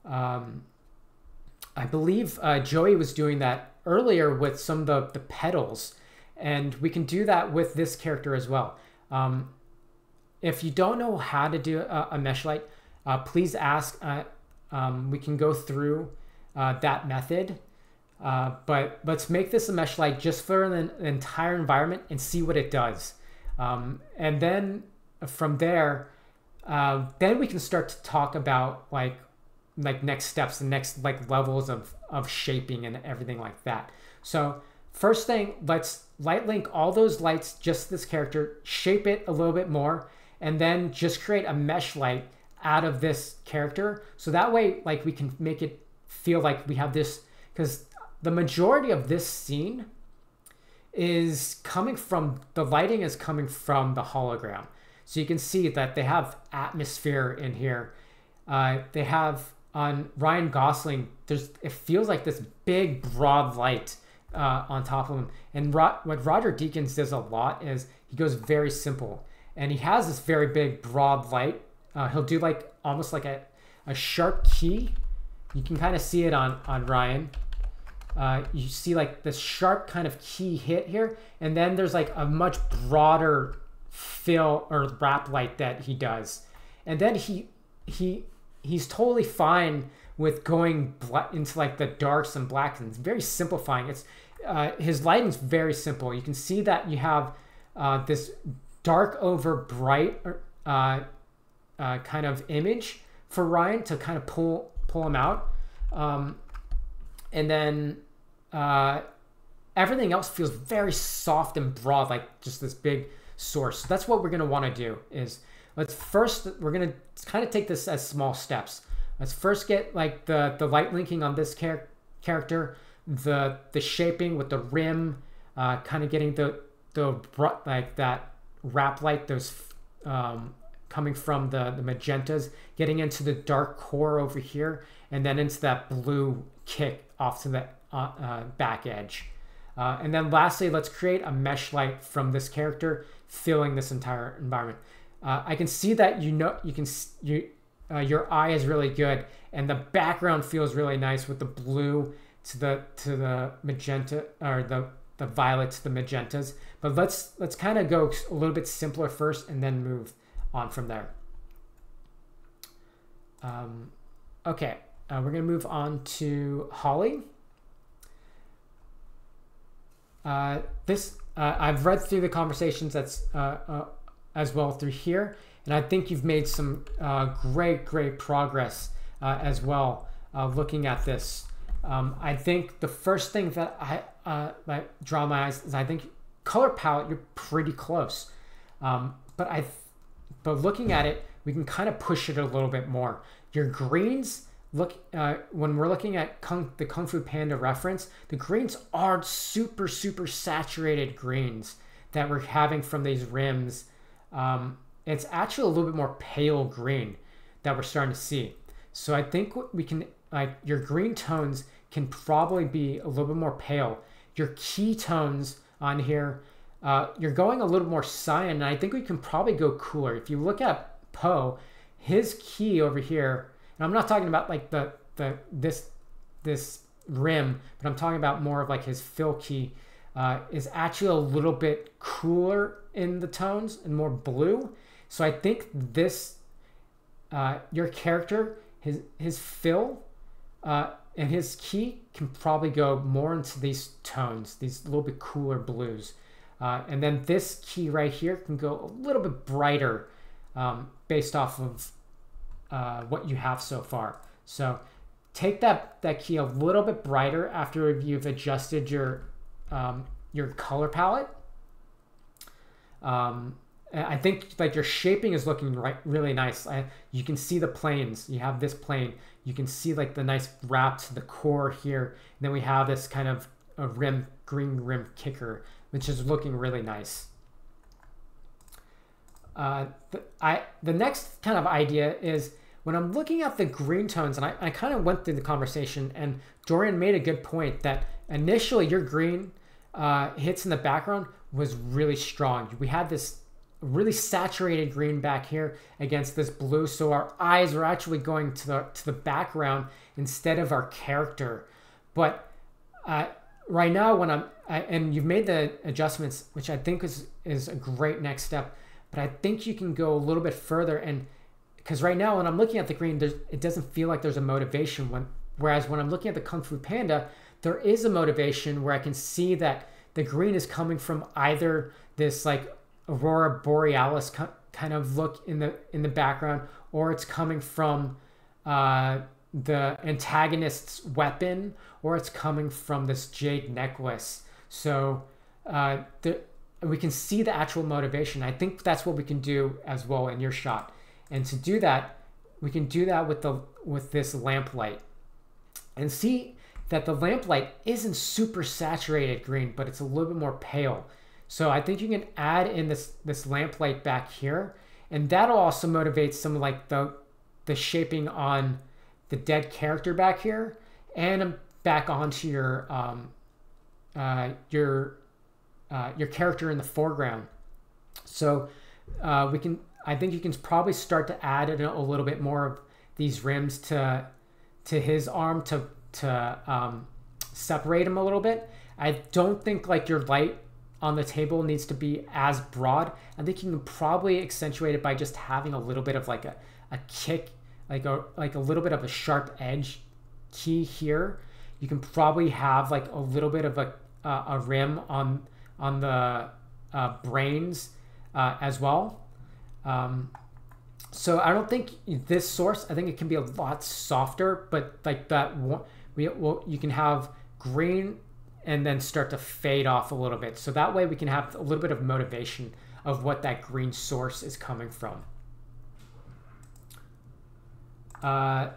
I believe Joey was doing that earlier with some of the petals, and we can do that with this character as well. If you don't know how to do a mesh light, please ask. We can go through that method, but let's make this a mesh light just for the entire environment and see what it does. And then from there, then we can start to talk about like next steps and next like levels of shaping and everything like that. So first thing, let's light link all those lights, just this character, shape it a little bit more, and then just create a mesh light out of this character. So that way, like we can make it feel like we have this, because the majority of this scene is coming from, the lighting is coming from the hologram. So you can see that they have atmosphere in here. They have on Ryan Gosling, it feels like this big broad light on top of him. And what Roger Deakins does a lot is he goes very simple, and he has this very big broad light. He'll do like almost like a sharp key. You can kind of see it on Ryan. You see like this sharp kind of key hit here, and then there's like a much broader fill or wrap light that he does, and then he's totally fine with going into like the darks and blacks, and it's very simplifying. It's his lighting's very simple. You can see that you have this dark over bright kind of image for Ryan to kind of pull him out, and then everything else feels very soft and broad, like just this big source. So that's what we're going to want to do is we're going to kind of take this as small steps. Let's first get like the light linking on this character, the shaping with the rim, kind of getting the like that wrap light, those coming from the magentas, getting into the dark core over here, and then into that blue kick off to the back edge. And then lastly, let's create a mesh light from this character, filling this entire environment. I can see that your eye is really good, and the background feels really nice with the blue to the magenta, or the violet to the magentas. But let's kind of go a little bit simpler first, and then move on from there. Okay, we're gonna move on to Holly. I've read through the conversations that's as well through here, and I think you've made some great progress as well looking at this. I think the first thing that I draw my eyes is I think color palette, you're pretty close, but looking at it, we can kind of push it a little bit more. Your greens, when we're looking at the Kung Fu Panda reference, the greens are super, super saturated greens that we're having from these rims. It's actually a little bit more pale green that we're starting to see. So I think we can, your green tones can probably be a little bit more pale. Your key tones on here, you're going a little more cyan, and I think we can probably go cooler. If you look at Poe, his key over here, and I'm not talking about like this rim, but I'm talking about more of like his fill key, is actually a little bit cooler in the tones and more blue. So I think this, your character, his fill and his key can probably go more into these tones, these little bit cooler blues. And then this key right here can go a little bit brighter based off of what you have so far. So take that key a little bit brighter after you've adjusted your color palette. I think like your shaping is looking really nice. You can see the planes. You have this plane. You can see like the nice wrap to the core here. And then we have this kind of a green rim kicker, which is looking really nice. The next kind of idea is when I'm looking at the green tones, and I kind of went through the conversation, and Dorian made a good point that initially your green hits in the background was really strong. We had this really saturated green back here against this blue, so our eyes are actually going to the background instead of our character. But right now, when and you've made the adjustments, which I think is a great next step, but I think you can go a little bit further, and because right now when I'm looking at the green, it doesn't feel like there's a motivation. Whereas when I'm looking at the Kung Fu Panda, there is a motivation where I can see that the green is coming from either this like Aurora Borealis kind of look in the background, or it's coming from the antagonist's weapon, or it's coming from this jade necklace. So we can see the actual motivation. I think that's what we can do as well in your shot. And to do that, we can do that with this lamplight, and see that the lamplight isn't super saturated green, but it's a little bit more pale. So I think you can add in this lamplight back here, and that'll also motivate some like the shaping on the dead character back here, and back onto your character in the foreground. So I think you can probably start to add in a little bit more of these rims to his arm to separate him a little bit. I don't think like your light on the table needs to be as broad. I think you can probably accentuate it by just having a little bit of like a kick, like a little bit of a sharp edge key here. You can probably have like a little bit of a rim on the brains as well. So I don't think this source, I think it can be a lot softer, but like that you can have green and then start to fade off a little bit. So that way we can have a little bit of motivation of what that green source is coming from. I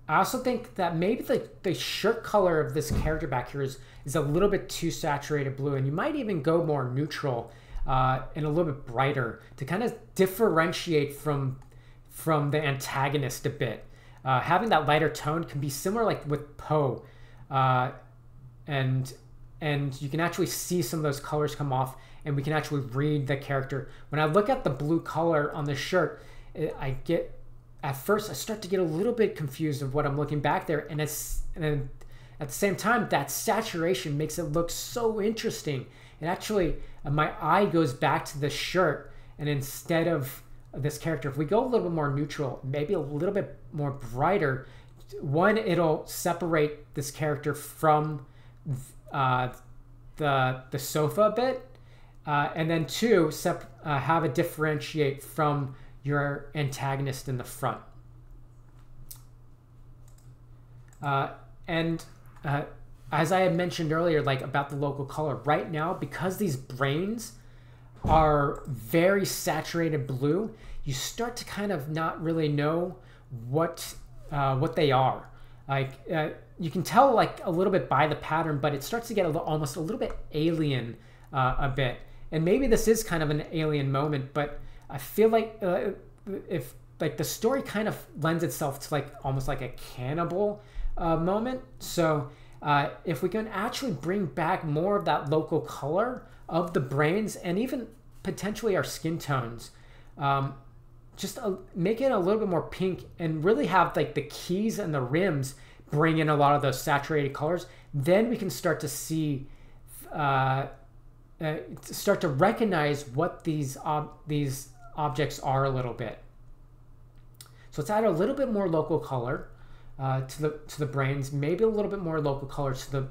also think that maybe the shirt color of this character back here is a little bit too saturated blue, and you might even go more neutral and a little bit brighter to kind of differentiate from the antagonist a bit. Having that lighter tone can be similar like with Poe, and you can actually see some of those colors come off, and we can actually read the character. When I look at the blue color on the shirt, at first I start to get a little bit confused of what I'm looking back there, and then at the same time that saturation makes it look so interesting. And actually my eye goes back to the shirt, and instead of this character, if we go a little bit more neutral, maybe a little bit more brighter, one, it'll separate this character from the sofa a bit, and then two, have it differentiate from your antagonist in the front. As I had mentioned earlier, like about the local color, right now, because these brains are very saturated blue, you start to kind of not really know what they are. Like you can tell like a little bit by the pattern, but it starts to get almost a little bit alien a bit. And maybe this is kind of an alien moment, but I feel like if like the story kind of lends itself to like almost like a cannibal moment. So if we can actually bring back more of that local color of the brains and even potentially our skin tones, just make it a little bit more pink and really have like the keys and the rims bring in a lot of those saturated colors, then we can start to see start to recognize what these objects are a little bit. So let's add a little bit more local color to the brains, maybe a little bit more local color to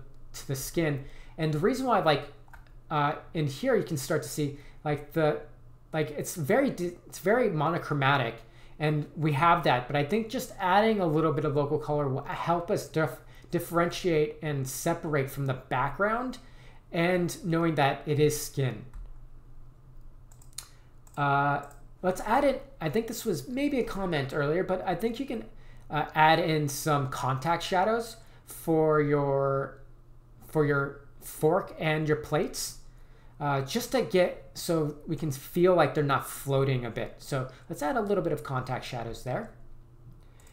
the skin. And the reason why, like in here, you can start to see like it's very monochromatic, and we have that. But I think just adding a little bit of local color will help us differentiate and separate from the background, and knowing that it is skin. Let's add it. I think this was maybe a comment earlier, but I think you can add in some contact shadows for your fork and your plates, just to get so we can feel like they're not floating a bit. So let's add a little bit of contact shadows there.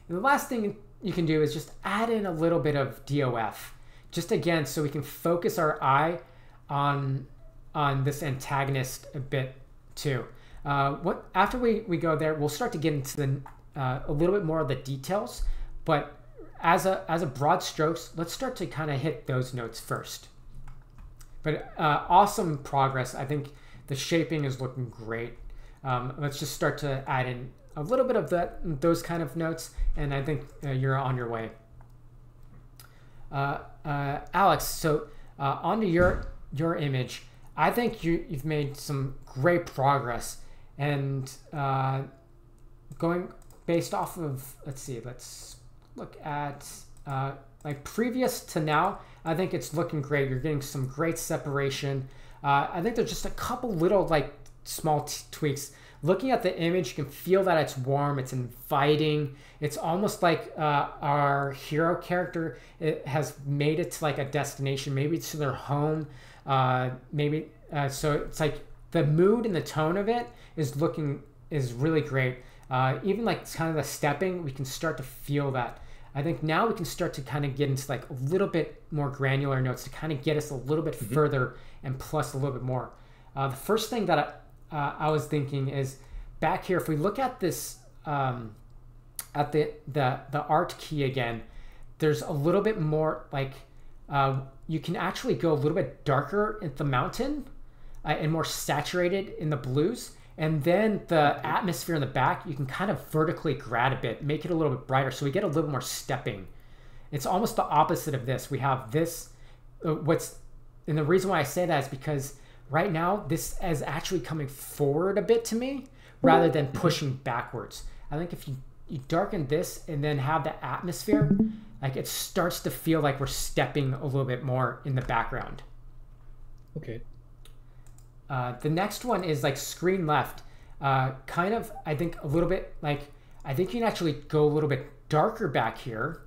And the last thing you can do is just add in a little bit of DOF, just again so we can focus our eye on this antagonist a bit too. After we go there, we'll start to get into a little bit more of the details, but as a broad strokes, let's start to kind of hit those notes first. But awesome progress. I think the shaping is looking great. Let's just start to add in a little bit of those kind of notes, and I think you're on your way. Alex, so onto your image. I think you've made some great progress, and going based off of, let's look at like previous to now, I think it's looking great. You're getting some great separation. I think there's just a couple little like small tweaks. Looking at the image, you can feel that it's warm, it's inviting. It's almost like our hero character has made it to like a destination, maybe to their home. So it's like the mood and the tone of it is really great. Even like kind of the stepping, we can start to feel that. I think now we can start to kind of get into like a little bit more granular notes to kind of get us a little bit further and plus a little bit more. The first thing that I was thinking is back here, if we look at this, at the art key again, there's a little bit more like, you can actually go a little bit darker at the mountain and more saturated in the blues. And then the atmosphere in the back, you can kind of vertically grad a bit, make it a little bit brighter, so we get a little more stepping. It's almost the opposite of this. We have this, and the reason why I say that is because right now, this is actually coming forward a bit to me, rather than pushing backwards. I think if you darken this and then have the atmosphere, like it starts to feel like we're stepping a little bit more in the background. Okay. The next one is like screen left. Kind of, I think a little bit like, I think you can actually go a little bit darker back here.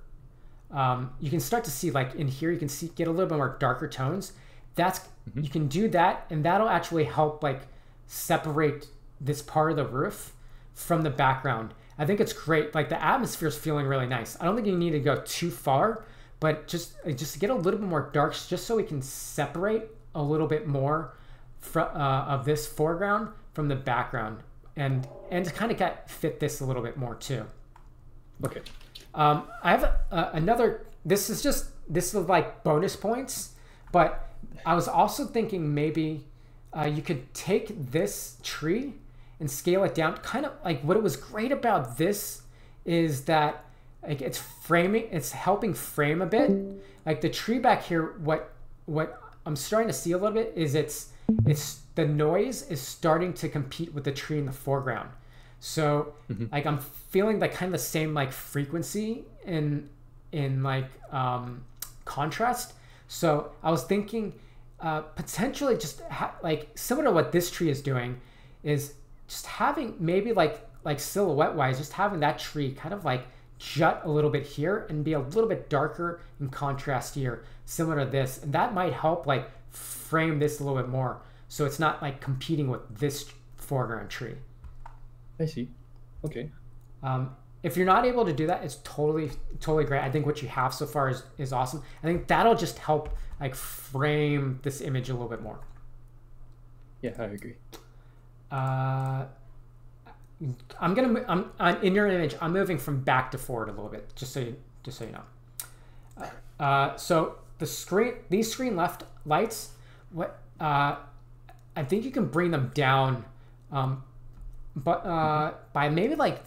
You can start to see like in here, you can get a little bit more darker tones. You can do that, and that'll actually help like separate this part of the roof from the background. I think it's great. Like the atmosphere is feeling really nice. I don't think you need to go too far, but just get a little bit more darks, just so we can separate a little bit more of this foreground from the background, and to kind of fit this a little bit more too. Okay. I have another. This is like bonus points, but I was also thinking maybe you could take this tree and scale it down. Kind of like what it was great about this is that like it's helping frame a bit. Like the tree back here, what I'm starting to see a little bit is it's the noise is starting to compete with the tree in the foreground. So like I'm feeling like kind of the same like frequency in like contrast. So I was thinking potentially just like similar to what this tree is doing is just having maybe like like silhouette wise, just having that tree kind of like jut a little bit here and be a little bit darker in contrast here, similar to this, and that might help like frame this a little bit more, so it's not like competing with this foreground tree. I see. Okay. If you're not able to do that, it's totally great. I think what you have so far is awesome. I think that'll just help like frame this image a little bit more. Yeah, I agree. I'm in your image. I'm moving from back to forward a little bit, just so you know. So these screen left lights, I think you can bring them down, but by maybe like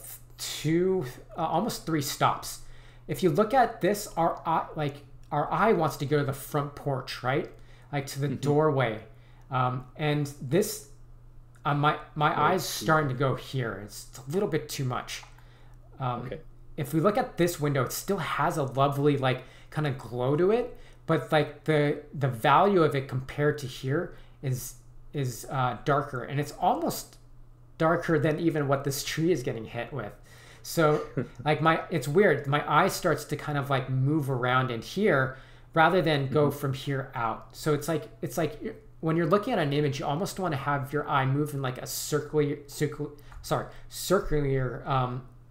almost 3 stops. If you look at this, our eye wants to go to the front porch, right? Like to the doorway, and this. My eye's starting to go here. It's a little bit too much. Okay. If we look at this window, it still has a lovely like kind of glow to it, but like the value of it compared to here is darker, and it's almost darker than even what this tree is getting hit with. So like it's weird. My eye starts to kind of like move around in here rather than go from here out. So it's like when you're looking at an image, you almost want to have your eye move in like a circular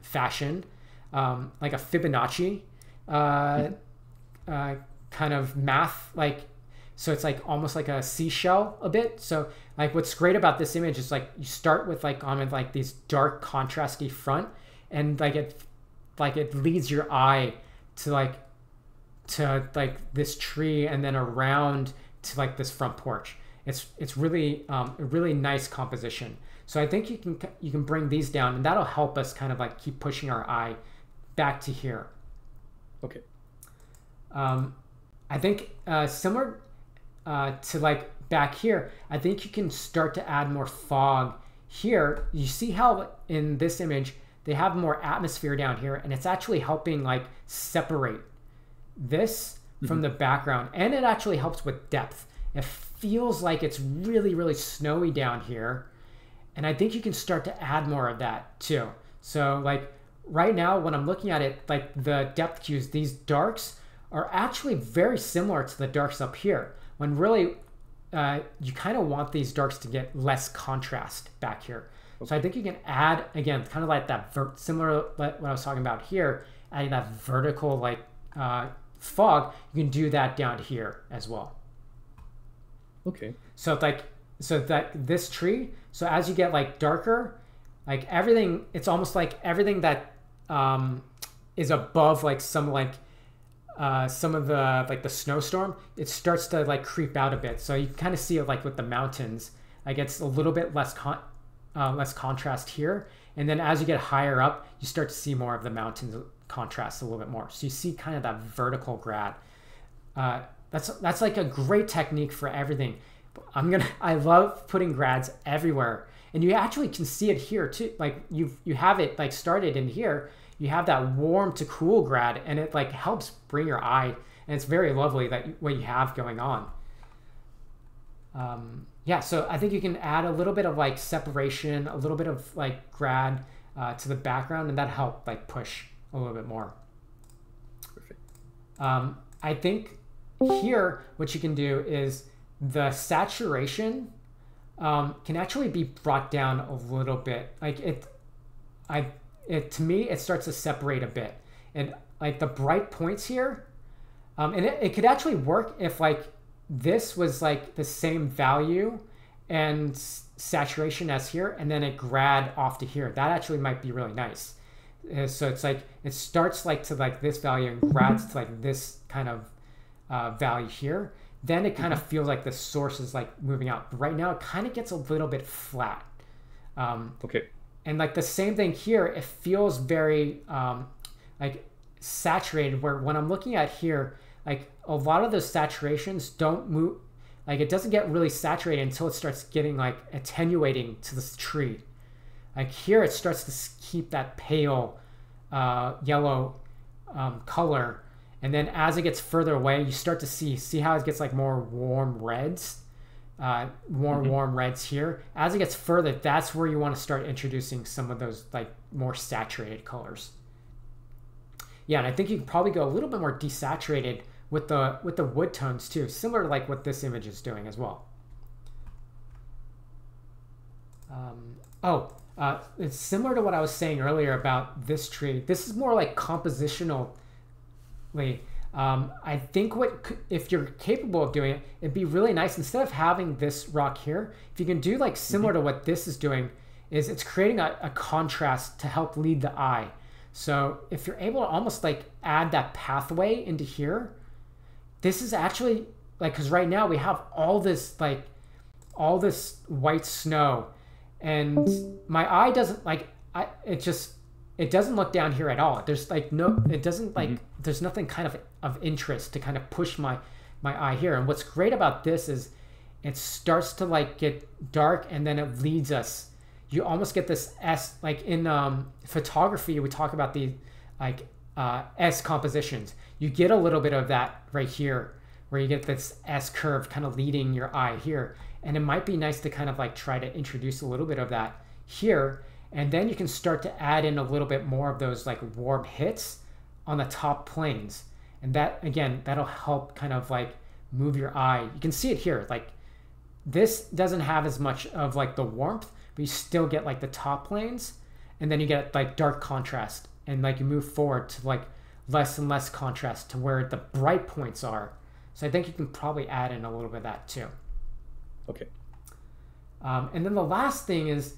fashion, like a Fibonacci kind of math, like, so it's like almost like a seashell a bit. So like what's great about this image is like you start with like on like these dark contrasty front, and like it leads your eye to like this tree and then around to like this front porch. It's really a really nice composition. So I think you can bring these down, and that'll help us kind of like keep pushing our eye back to here. Okay. I think similar to like back here, I think you can start to add more fog here. You see how in this image they have more atmosphere down here, and it's actually helping like separate this from the background, and it actually helps with depth. It feels like it's really, really snowy down here, and I think you can start to add more of that too. So like right now when I'm looking at it, like the depth cues, these darks are actually very similar to the darks up here, when really you kind of want these darks to get less contrast back here. Okay. So I think you can add, again, kind of like that similar what I was talking about here, adding that vertical like fog. You can do that down here as well. Okay. So that this tree, so as you get like darker, like everything, it's almost like everything that is above like some of the like the snowstorm, it starts to like creep out a bit. So you kind of see it like with the mountains, like it's a little bit less contrast here, and then as you get higher up, you start to see more of the mountains contrast a little bit more. So you see kind of that vertical grad. That's like a great technique for everything. I love putting grads everywhere, and you actually can see it here too. Like you have it like started in here. You have that warm to cool grad, and it like helps bring your eye, and it's very lovely that what you have going on. Yeah, so I think you can add a little bit of like separation, a little bit of like grad to the background, and that help like push a little bit more. Perfect. I think here what you can do is the saturation can actually be brought down a little bit. Like to me, it starts to separate a bit, and like the bright points here, and it could actually work if like this was like the same value and saturation as here, and then it grad off to here. That actually might be really nice. So it's like it starts like to like this value and grads to like this kind of value here. Then it kind of feels like the source is like moving out. But right now it kind of gets a little bit flat. Okay. And like the same thing here, it feels very like saturated, where when I'm looking at here, like a lot of those saturations don't move, like it doesn't get really saturated until it starts getting like attenuating to this tree. Like here it starts to keep that pale yellow color, and then as it gets further away, you start to see how it gets like more warm reds. warm reds here. As it gets further, that's where you want to start introducing some of those like more saturated colors. Yeah, and I think you can probably go a little bit more desaturated with the wood tones too, similar to like what this image is doing as well. It's similar to what I was saying earlier about this tree. This is more like compositionally. I think if you're capable of doing it, it'd be really nice, instead of having this rock here, if you can do like similar to what this is doing, is it's creating a contrast to help lead the eye. So if you're able to almost like add that pathway into here, this is actually like, because right now we have all this white snow, and my eye doesn't like, it doesn't look down here at all. There's like it doesn't like, there's nothing kind of interest to kind of push my eye here. And what's great about this is it starts to like get dark, and then it leads us. You almost get this S, like in photography, we talk about the like S compositions. You get a little bit of that right here, where you get this S curve kind of leading your eye here. And it might be nice to kind of like try to introduce a little bit of that here. And then you can start to add in a little bit more of those like warm hits on the top planes. And that, again, that'll help kind of like move your eye. You can see it here. Like this doesn't have as much of like the warmth, but you still get like the top planes, and then you get like dark contrast, and like you move forward to like less and less contrast to where the bright points are. So I think you can probably add in a little bit of that too. Okay. And then the last thing is,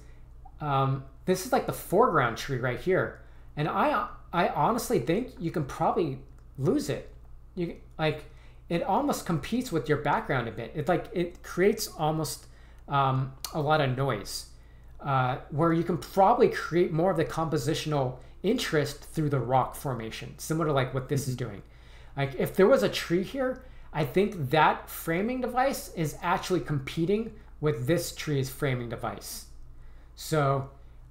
this is like the foreground tree right here. And I honestly think you can probably lose it. You like, it almost competes with your background a bit. It creates almost a lot of noise, where you can probably create more of the compositional interest through the rock formation, similar to like what this is doing. Like if there was a tree here, I think that framing device is actually competing with this tree's framing device. So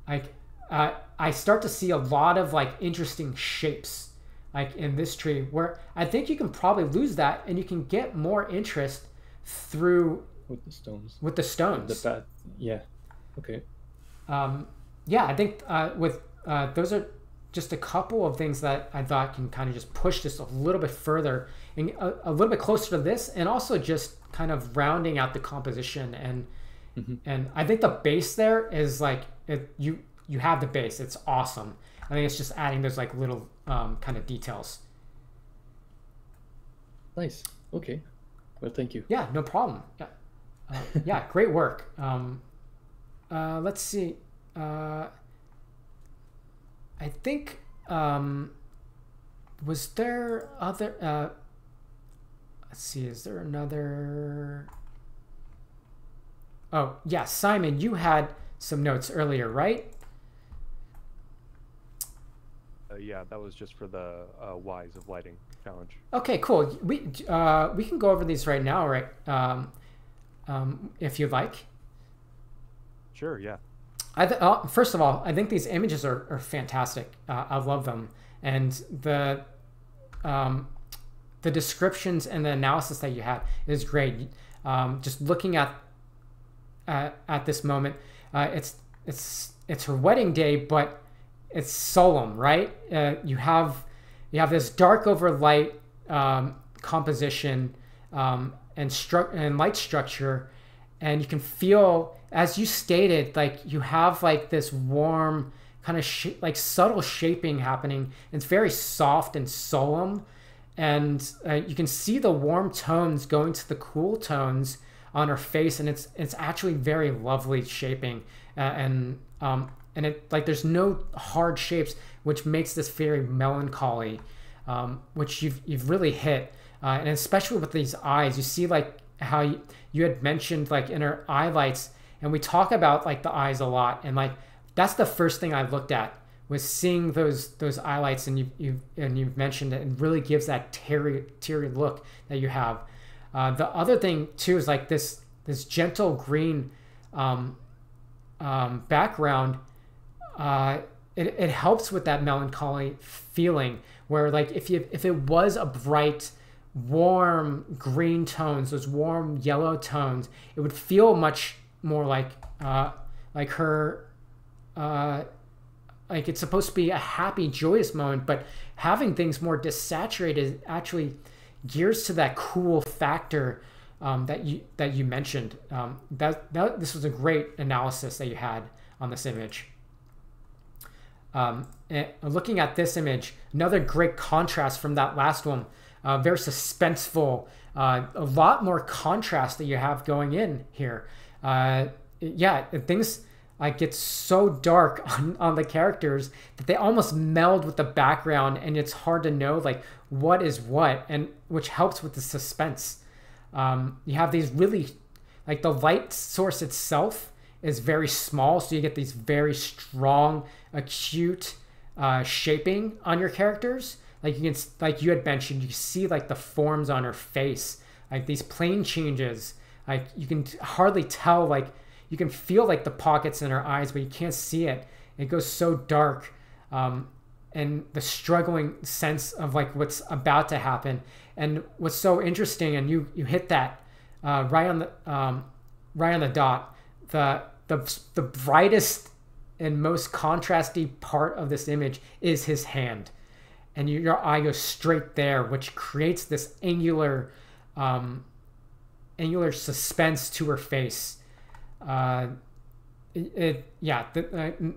like I start to see a lot of like interesting shapes like in this tree, where I think you can probably lose that, and you can get more interest through with the stones. With the stones. Yeah. Okay. Yeah, I think those are just a couple of things that I thought can kind of just push this a little bit further and a little bit closer to this, and also just kind of rounding out the composition. And I think the base there is like, you have the base. It's awesome. I think it's just adding those like little kind of details. Nice. Okay. Well, thank you. Yeah, no problem. Yeah, yeah, great work. Let's see. I think, was there other, let's see, is there another? Oh, yeah, Simon, you had some notes earlier, right? Yeah, that was just for the Whys of Lighting challenge. Okay, cool. We can go over these right now, right? If you'd like. Sure, yeah. First of all, I think these images are fantastic. I love them, and the descriptions and the analysis that you had is great. Just looking at this moment, it's her wedding day, but it's solemn, right? You have this dark over light composition and light structure, and you can feel, as you stated, like you have like this warm kind of like subtle shaping happening. It's very soft and solemn, and you can see the warm tones going to the cool tones on her face, and it's actually very lovely shaping, and it like there's no hard shapes, which makes this very melancholy, which you've really hit, and especially with these eyes, you see like how you had mentioned like in her highlights, and we talk about like the eyes a lot, and like that's the first thing I looked at, was seeing those highlights, and you've mentioned it, and really gives that teary look that you have. The other thing too is like this gentle green background. It helps with that melancholy feeling, where like if it was a bright warm green tones, those warm yellow tones, it would feel much more like her, like it's supposed to be a happy, joyous moment, but having things more desaturated actually gears to that cool factor that you mentioned. This was a great analysis that you had on this image. And looking at this image, another great contrast from that last one, very suspenseful, a lot more contrast that you have going in here. Yeah, things get so dark on the characters that they almost meld with the background, and it's hard to know like what is what, and which helps with the suspense. You have these really, like the light source itself is very small, so you get these very strong, acute shaping on your characters. Like you can, like you had mentioned, you see like the forms on her face, like these plane changes. Like you can hardly tell, like you can feel like the pockets in her eyes, but you can't see it. It goes so dark, and the struggling sense of like what's about to happen. And what's so interesting, and you hit that right on the dot. The brightest and most contrasty part of this image is his hand, and your eye goes straight there, which creates this angular suspense to her face.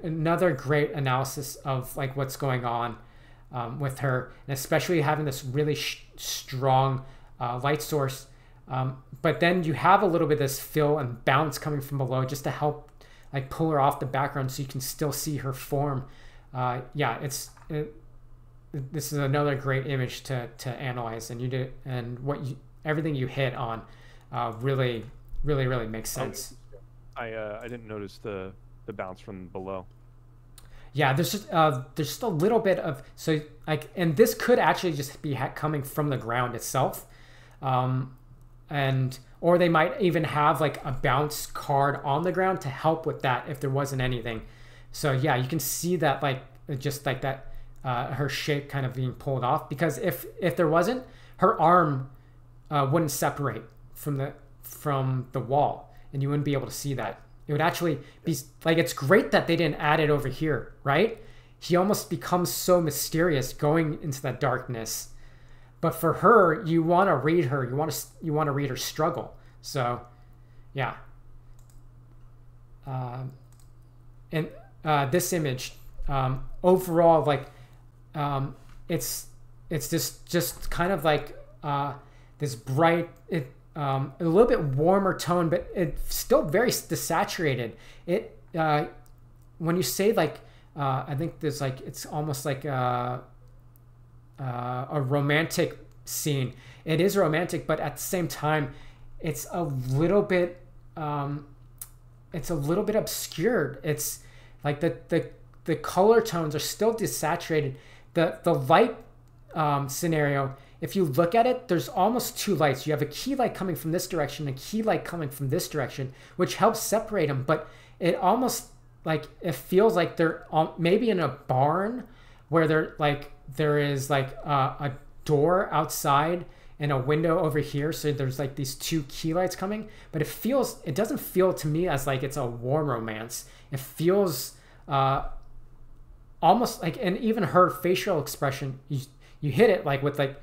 Another great analysis of like what's going on with her, and especially having this really strong light source. But then you have a little bit of this fill and bounce coming from below just to help like pull her off the background so you can still see her form. This is another great image to analyze, and you did, and everything you hit on really makes sense. I didn't notice the bounce from below. Yeah, there's just a little bit of, so like, and this could actually just be coming from the ground itself, or they might even have like a bounce card on the ground to help with that if there wasn't anything. So yeah, you can see that like just like that her shape kind of being pulled off, because if there wasn't, her arm wouldn't separate from the wall, and you wouldn't be able to see that. It would actually be like, it's great that they didn't add it over here, right? He almost becomes so mysterious going into that darkness. But for her, you want to read her. You want to read her struggle. So, yeah. And this image, overall, like, it's just kind of like this bright, a little bit warmer tone, but it's still very desaturated. It when you say like, I think there's like, it's almost like a romantic scene. It is romantic, but at the same time, it's a little bit obscured. It's like the color tones are still desaturated. The light scenario, if you look at it, there's almost two lights. You have a key light coming from this direction, a key light coming from this direction, which helps separate them. But it almost like, it feels like they're maybe in a barn where there is like a door outside and a window over here. So there's like these two key lights coming, but it doesn't feel to me as like it's a warm romance. It feels almost like, and even her facial expression, you hit it like with like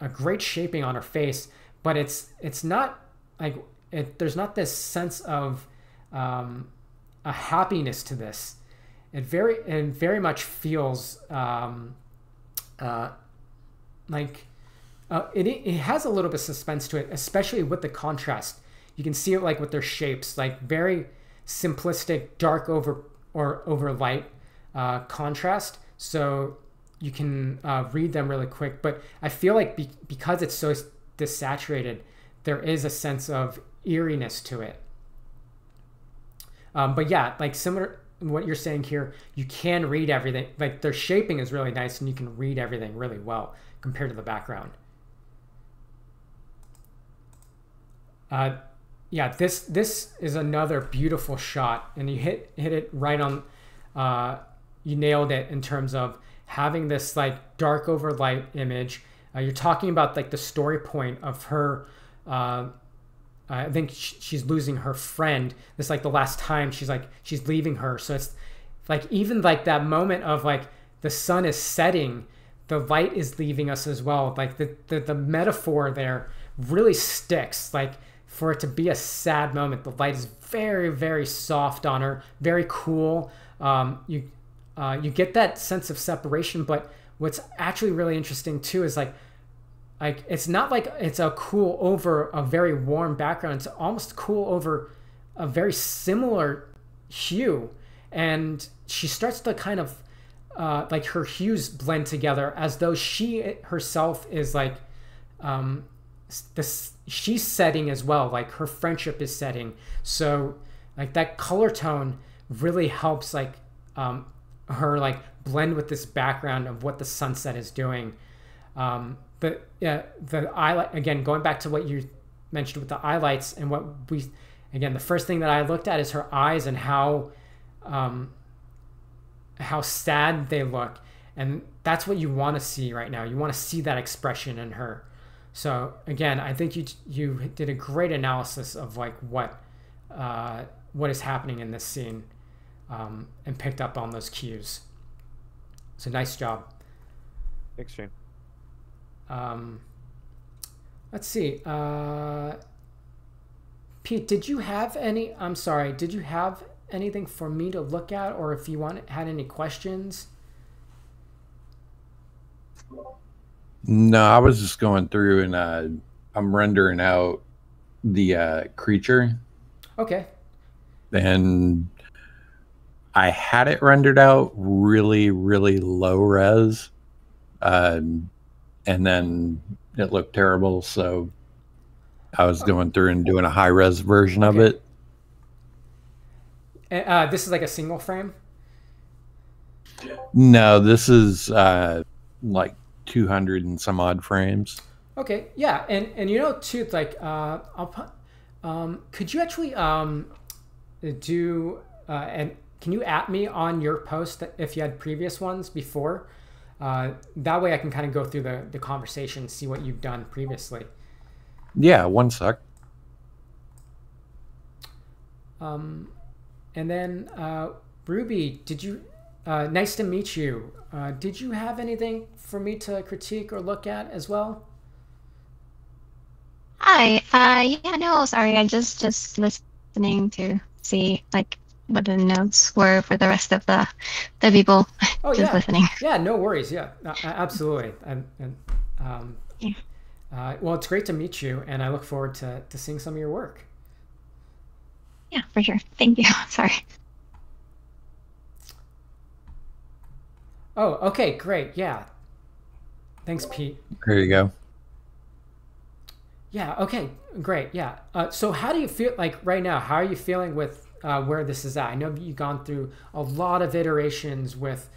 a great shaping on her face, but it's not like there's not this sense of a happiness to this. It very much feels like it has a little bit of suspense to it, especially with the contrast. You can see it like with their shapes, like very simplistic dark over light contrast. So you can read them really quick, but I feel like because it's so desaturated, there is a sense of eeriness to it. But yeah, like similar to what you're saying here, you can read everything. Like their shaping is really nice, and you can read everything really well compared to the background. Yeah, this is another beautiful shot, and you hit it right on. You nailed it in terms of having this like dark over light image, you're talking about like the story point of her. I think she's losing her friend. This is like the last time she's leaving her. So it's like even like that moment of like the sun is setting, the light is leaving us as well. Like the metaphor there really sticks. Like for it to be a sad moment, the light is very, very soft on her, very cool. You get that sense of separation, but what's actually really interesting too is like it's not like it's a cool over a very warm background. It's almost cool over a very similar hue, and she starts to kind of like her hues blend together as though she herself is like she's setting as well, like her friendship is setting. So like that color tone really helps like her like blend with this background of what the sunset is doing. But yeah, the highlight, again, going back to what you mentioned with the highlights, and the first thing that I looked at is her eyes and how sad they look. And that's what you want to see right now. You want to see that expression in her. So again, I think you did a great analysis of like what is happening in this scene, and picked up on those cues. So nice job. Thanks, Shane. Let's see. Pete, did you have anything for me to look at, or if you had any questions? No, I was just going through and I'm rendering out the creature. Okay. And I had it rendered out really, really low res. And then it looked terrible, so I was going through and doing a high res version of it. This is like a single frame? No, this is like 200 and some odd frames. Okay, yeah, and you know too, like could you actually do and can you at me on your post if you had previous ones before? That way I can kind of go through the conversation, see what you've done previously. Yeah, one sec. And then Ruby, did you? Nice to meet you. Did you have anything for me to critique or look at as well? Hi. Yeah, no, sorry. I just listening to see like what the notes were for the rest of the people. Oh, just yeah. listening. Yeah, no worries. Yeah, absolutely. Yeah. Well, it's great to meet you, and I look forward to seeing some of your work. Yeah, for sure. Thank you. Sorry. Oh, okay, great. Yeah. Thanks, Pete. There you go. Yeah, okay, great. Yeah. So how do you feel like right now? How are you feeling with where this is at? I know you've gone through a lot of iterations with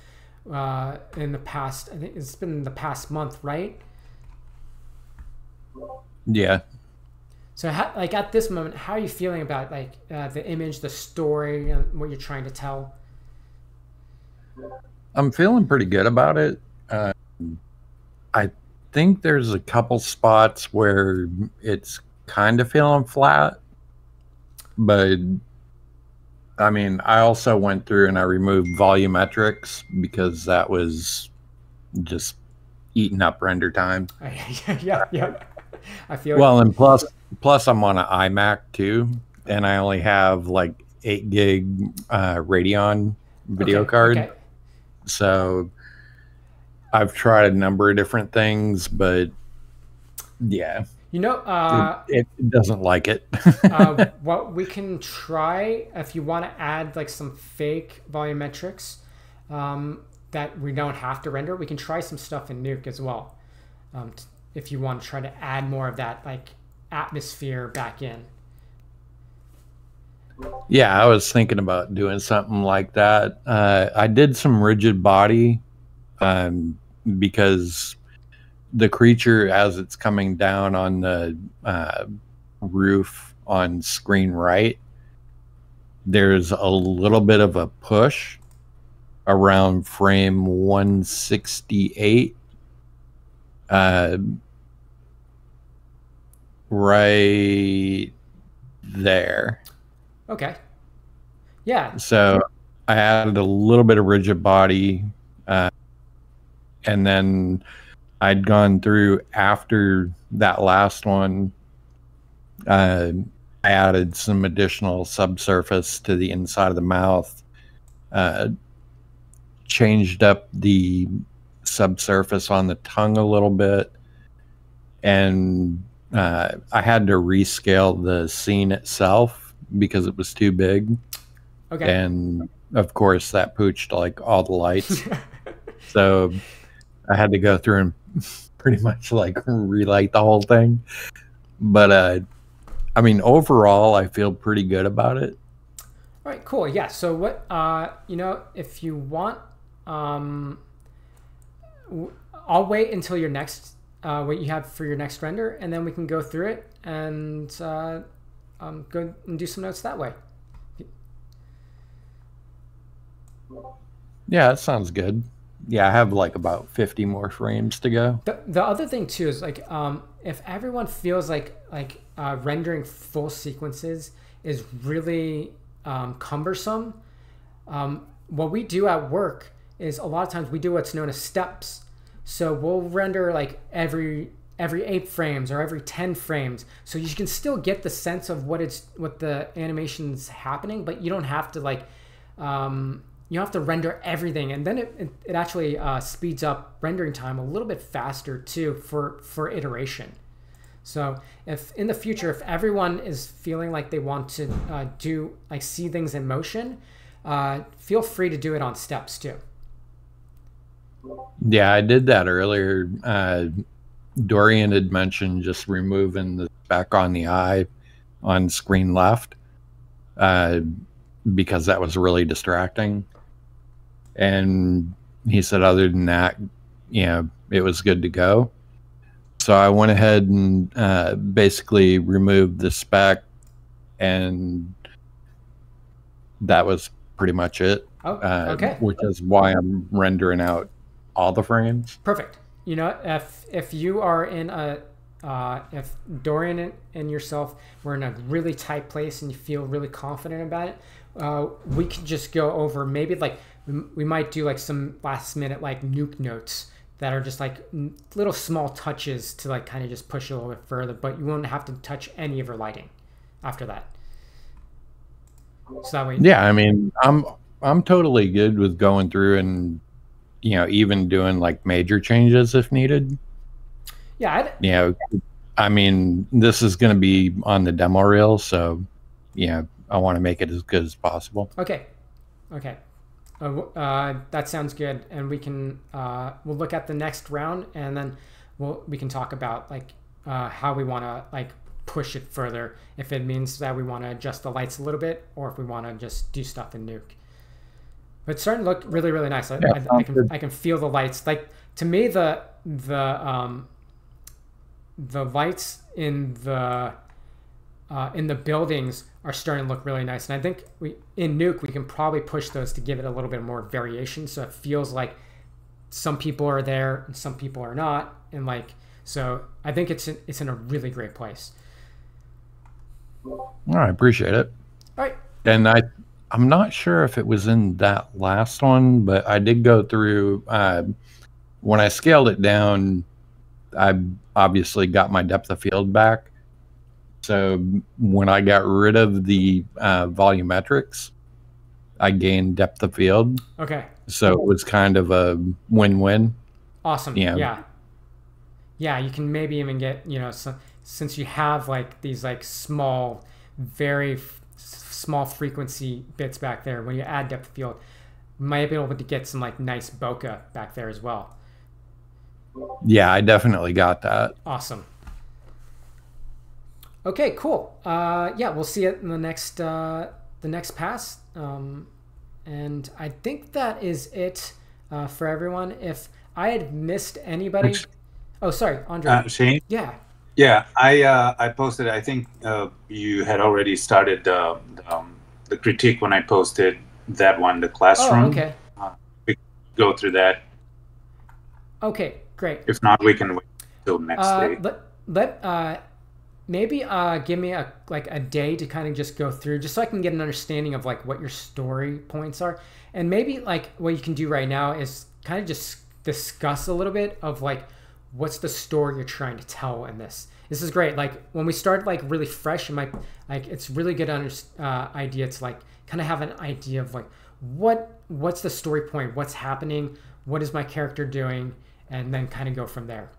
in the past. I think it's been in the past month, right? Yeah. So like at this moment, how are you feeling about like the image, the story, and what you're trying to tell? I'm feeling pretty good about it. I think there's a couple spots where it's kind of feeling flat, but I mean, I also went through and I removed volumetrics because that was just eating up render time. Yeah. I feel well, and plus I'm on an iMac too, and I only have like 8 gig Radeon video card. Okay. So I've tried a number of different things, but yeah, you know, it doesn't like it. what we can try, if you want to add like some fake volumetrics that we don't have to render, we can try some stuff in Nuke as well. If you want to try to add more of that like atmosphere back in. Yeah, I was thinking about doing something like that. I did some rigid body because the creature, as it's coming down on the roof on screen right, there's a little bit of a push around frame 168. right there. Okay. Yeah. So I added a little bit of rigid body, and then I'd gone through after that last one. I added some additional subsurface to the inside of the mouth, changed up the subsurface on the tongue a little bit, and I had to rescale the scene itself because it was too big. Okay. And of course that pooched like all the lights. So I had to go through and pretty much like relight the whole thing. But I mean, overall I feel pretty good about it. All right, cool. Yeah. So what, if you want, I'll wait until your next, what you have for your next render, and then we can go through it and go and do some notes that way. Yeah, that sounds good. Yeah, I have like about 50 more frames to go. The other thing too is like, if everyone feels like rendering full sequences is really cumbersome, what we do at work is a lot of times we do what's known as steps. So we'll render like every 8 frames or every 10 frames, so you can still get the sense of what the animation's happening, but you don't have to like you have to render everything, and then it actually speeds up rendering time a little bit faster too for iteration. So if in the future, if everyone is feeling like they want to see things in motion, feel free to do it on steps too. Yeah, I did that earlier. Dorian had mentioned just removing the speck on the eye on screen left, because that was really distracting. And he said other than that, it was good to go. So I went ahead and basically removed the speck, and that was pretty much it. Oh, okay. Which is why I'm rendering out all the frames. Perfect. If you are in if Dorian and yourself were in a really tight place and you feel really confident about it, we can just go over maybe like we might do like some last minute like nuke notes that are just like little small touches to like kind of just push it a little bit further, but you won't have to touch any of your lighting after that. So that way. Yeah, I mean, I'm totally good with going through and even doing like major changes if needed. Yeah. I mean, this is going to be on the demo reel, so I want to make it as good as possible. Okay. That sounds good, and we can we'll look at the next round, and then we can talk about like how we want to like push it further, if it means that we want to adjust the lights a little bit, or if we want to just do stuff in Nuke. But it's starting to look really, really nice. I can feel the lights. Like to me, the lights in the buildings are starting to look really nice, and I think in Nuke we can probably push those to give it a little bit more variation, so it feels like some people are there and some people are not, and like so I think it's in a really great place. I appreciate it. All right, and I'm not sure if it was in that last one, but I did go through when I scaled it down. I obviously got my depth of field back. So when I got rid of the volumetrics, I gained depth of field. Okay. So it was kind of a win-win. Awesome. Yeah. You can maybe even get, since you have like these like small, very small frequency bits back there, when you add depth of field, you might be able to get some like nice bokeh back there as well. Yeah, I definitely got that. Awesome. Okay, cool. Yeah, we'll see it in the next pass. And I think that is it for everyone. If I had missed anybody, oh, sorry, Andre. Shane. Yeah. Yeah, I posted. I think you had already started the critique when I posted that one, the classroom. Oh, okay. We can go through that. Okay, great. If not, we can wait. till next day. Maybe give me a day to kind of just go through, just so I can get an understanding of like what your story points are, and maybe like what you can do right now is kind of just discuss a little bit of like what's the story you're trying to tell in this. This is great. Like when we start like really fresh, it might like it's really good idea to like kind of have an idea of like what's the story point, what's happening, what is my character doing, and then kind of go from there.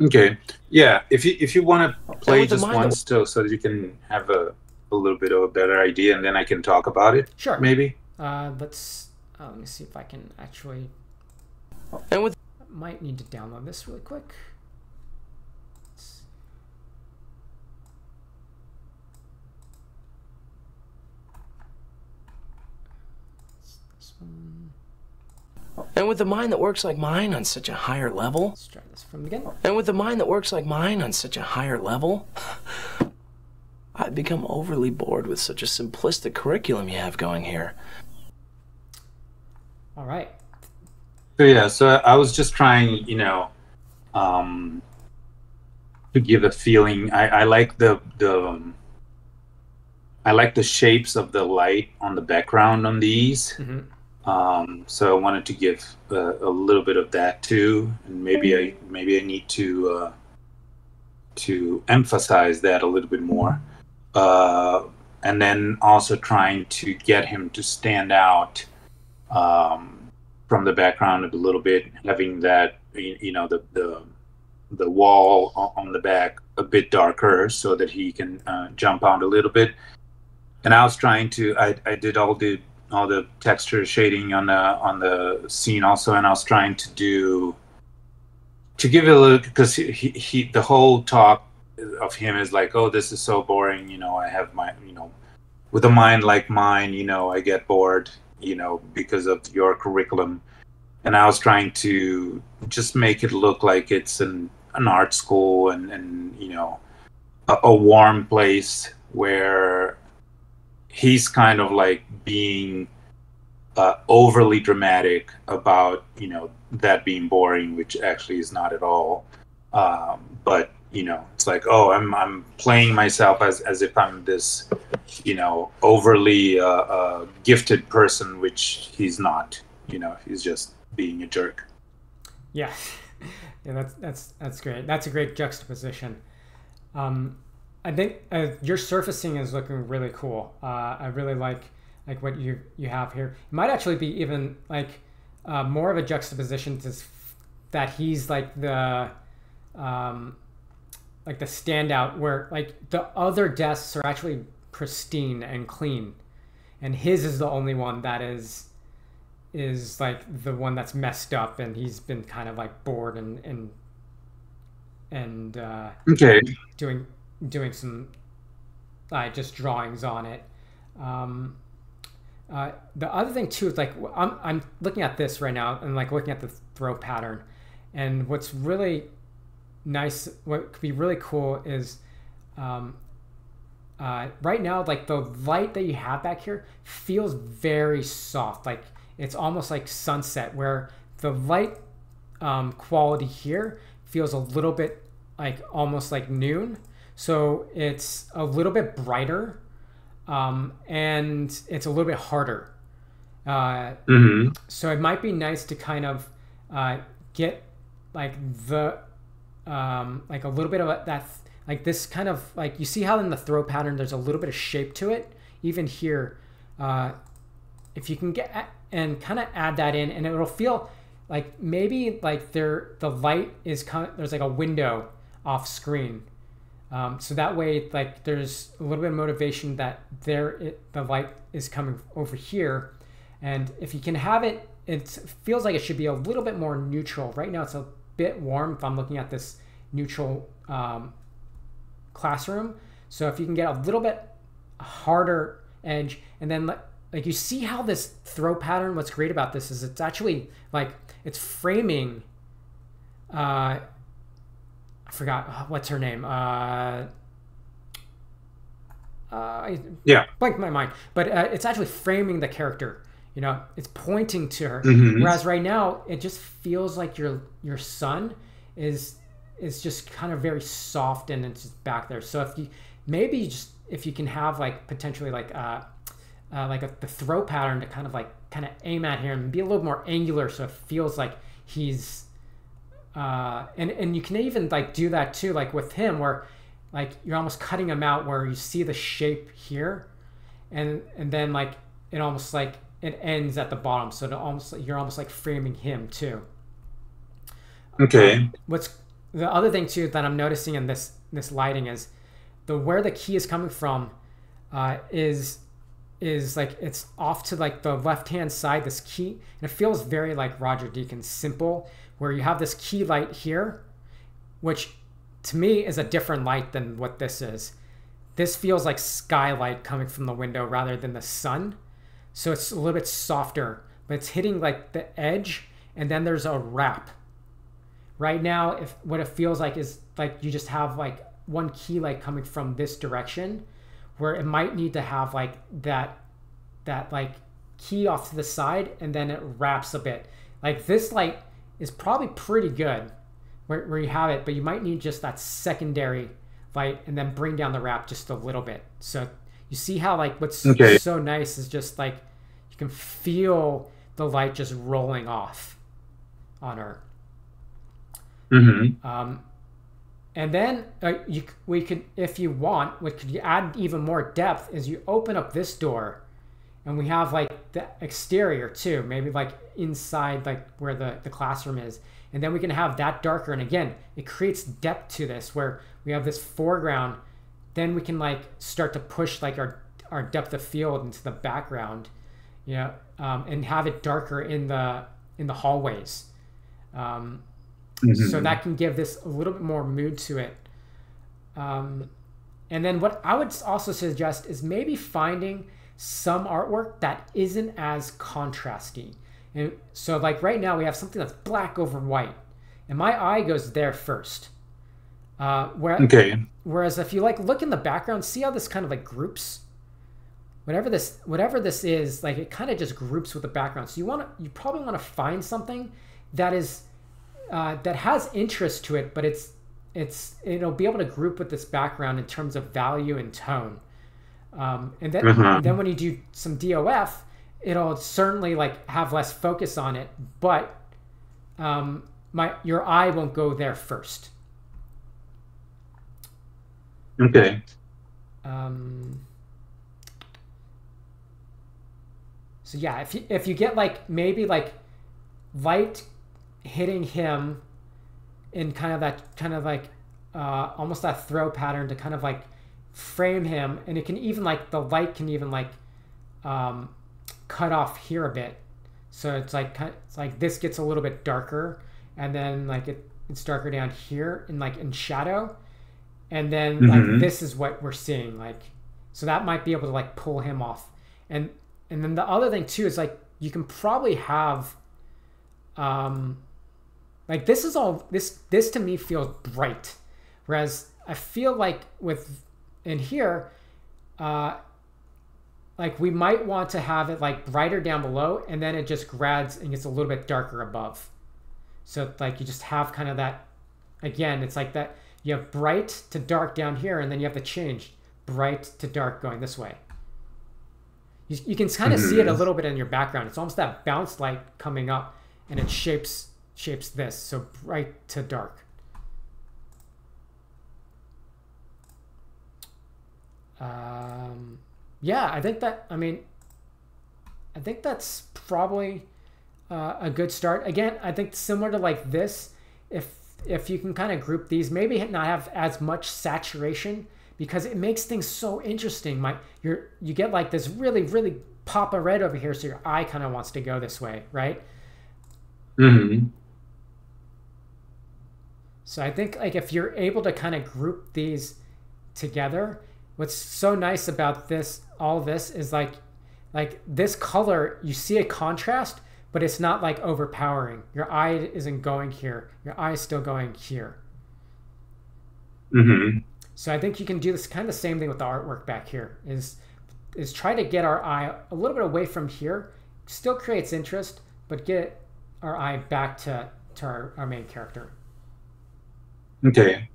Okay. Yeah. If you want to play just once still, so that you can have a little bit of a better idea, and then I can talk about it. Sure. Maybe. Let me see if I can actually. And with might need to download this really quick. This one. And with a mind that works like mine on such a higher level. Let's try this from the beginning. And with a mind that works like mine on such a higher level, I'd become overly bored with such a simplistic curriculum you have going here. All right. So yeah, so I was just trying, to give a feeling. I like the shapes of the light on the background on these. Mm-hmm. So I wanted to give a little bit of that too, and maybe I need to emphasize that a little bit more, and then also trying to get him to stand out from the background a little bit, having that the wall on the back a bit darker so that he can jump out a little bit. And I was trying to I did all the texture shading on the scene also, and I was trying to give it a little, because he the whole talk of him is like, oh, this is so boring, I have my with a mind like mine, I get bored, because of your curriculum. And I was trying to just make it look like it's an art school and a warm place where he's kind of like being overly dramatic about that being boring, which actually is not at all. But it's like, oh, I'm playing myself as if I'm this overly gifted person, which he's not. He's just being a jerk. Yeah. Yeah, that's great. That's a great juxtaposition. I think your surfacing is looking really cool. I really like what you have here. It might actually be even like more of a juxtaposition to that he's like the standout, where like the other desks are actually pristine and clean, and his is the only one that is like the one that's messed up, and he's been kind of like bored and okay, doing some just drawings on it. The other thing too is like I'm looking at this right now and like looking at the throw pattern, and what's really nice, what could be really cool is right now like the light that you have back here feels very soft, like it's almost like sunset, where the light quality here feels a little bit like almost like noon. So it's a little bit brighter, and it's a little bit harder. So it might be nice to kind of get like the like a little bit of that, like this kind of like, you see how in the throw pattern there's a little bit of shape to it. Even here, if you can get and kind of add that in, and it'll feel like maybe like the light is kind of, there's like a window off screen. So that way, like there's a little bit of motivation that the light is coming over here. And if you can have it, it feels like it should be a little bit more neutral. Right now it's a bit warm if I'm looking at this neutral classroom. So if you can get a little bit harder edge, and then like you see how this throw pattern, what's great about this is it's actually like it's framing I forgot what's her name. Yeah, blanked my mind, but it's actually framing the character. It's pointing to her. Mm-hmm. Whereas right now, it just feels like your son is just kind of very soft and it's just back there. So if you can have like potentially like the throw pattern to kind of aim at him and be a little more angular, so it feels like he's and you can even like do that too, like with him, where like you're almost cutting him out where you see the shape here, and then like it almost like it ends at the bottom, so you're almost like framing him too. Okay. What's the other thing too that I'm noticing in this lighting is where the key is coming from is like it's off to like the left hand side, this key, and it feels very like Roger Deakins simple, where you have this key light here, which to me is a different light than what this is. This feels like skylight coming from the window rather than the sun, so it's a little bit softer, but it's hitting like the edge, and then there's a wrap. Right now, what it feels like is like you just have like one key light coming from this direction, where it might need to have like that like key off to the side, and then it wraps a bit. Like this light is probably pretty good where you have it, but you might need just that secondary light and then bring down the wrap just a little bit. So you see how like what's so nice is just like you can feel the light just rolling off on her. Mm-hmm. And then we could, if you want, what could you add even more depth is you open up this door, and we have like the exterior too, maybe like inside like where the classroom is, and then we can have that darker. And again, it creates depth to this where we have this foreground, then we can like start to push like our depth of field into the background, you know, and have it darker in the hallways. So that can give this a little bit more mood to it. And then what I would also suggest is maybe finding some artwork that isn't as contrasty. And so like right now we have something that's black over white, and my eye goes there first. Whereas if you like look in the background, see how this kind of like groups? Whatever this is, like it kind of just groups with the background. So you probably want to find something that is that has interest to it, but it'll be able to group with this background in terms of value and tone. And then when you do some DOF, it'll certainly like have less focus on it, but your eye won't go there first. Okay. So yeah, if you get like maybe like light hitting him in kind of like almost that throw pattern to kind of like frame him, and it can even like the light can even like cut off here a bit, so it's like this gets a little bit darker, and then like it's darker down here in shadow, and then like this is what we're seeing, like so that might be able to like pull him off. And then the other thing too is like you can probably have like this is all this to me feels bright, whereas I feel like in here like we might want to have it like brighter down below, and then it just grads and gets a little bit darker above. So like you just have kind of that, again, it's like that you have bright to dark down here, and then you have the change bright to dark going this way. You can kind of see it a little bit in your background. It's almost that bounce light coming up, and it shapes this, so bright to dark. Yeah, I think that's probably a good start. Again, I think similar to like this, if you can kind of group these, maybe not have as much saturation, because it makes things so interesting. You get like this really, really pop of red over here, so your eye kind of wants to go this way, right? So I think like if you're able to kind of group these together, what's so nice about all this is like this color, you see a contrast, but it's not like overpowering. Your eye isn't going here. Your eye is still going here. So I think you can do this kind of the same thing with the artwork back here, is try to get our eye a little bit away from here, still creates interest, but get our eye back to our main character. Okay.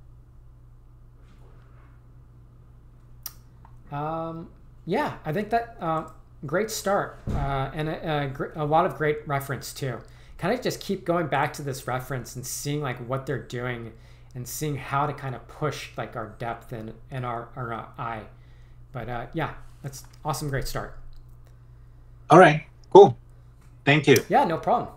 Yeah, I think that great start and a lot of great reference too. Kind of just keep going back to this reference and seeing like what they're doing and seeing how to kind of push like our depth and our eye. But yeah, that's awesome. Great start. All right. Cool. Thank you. Yeah, no problem.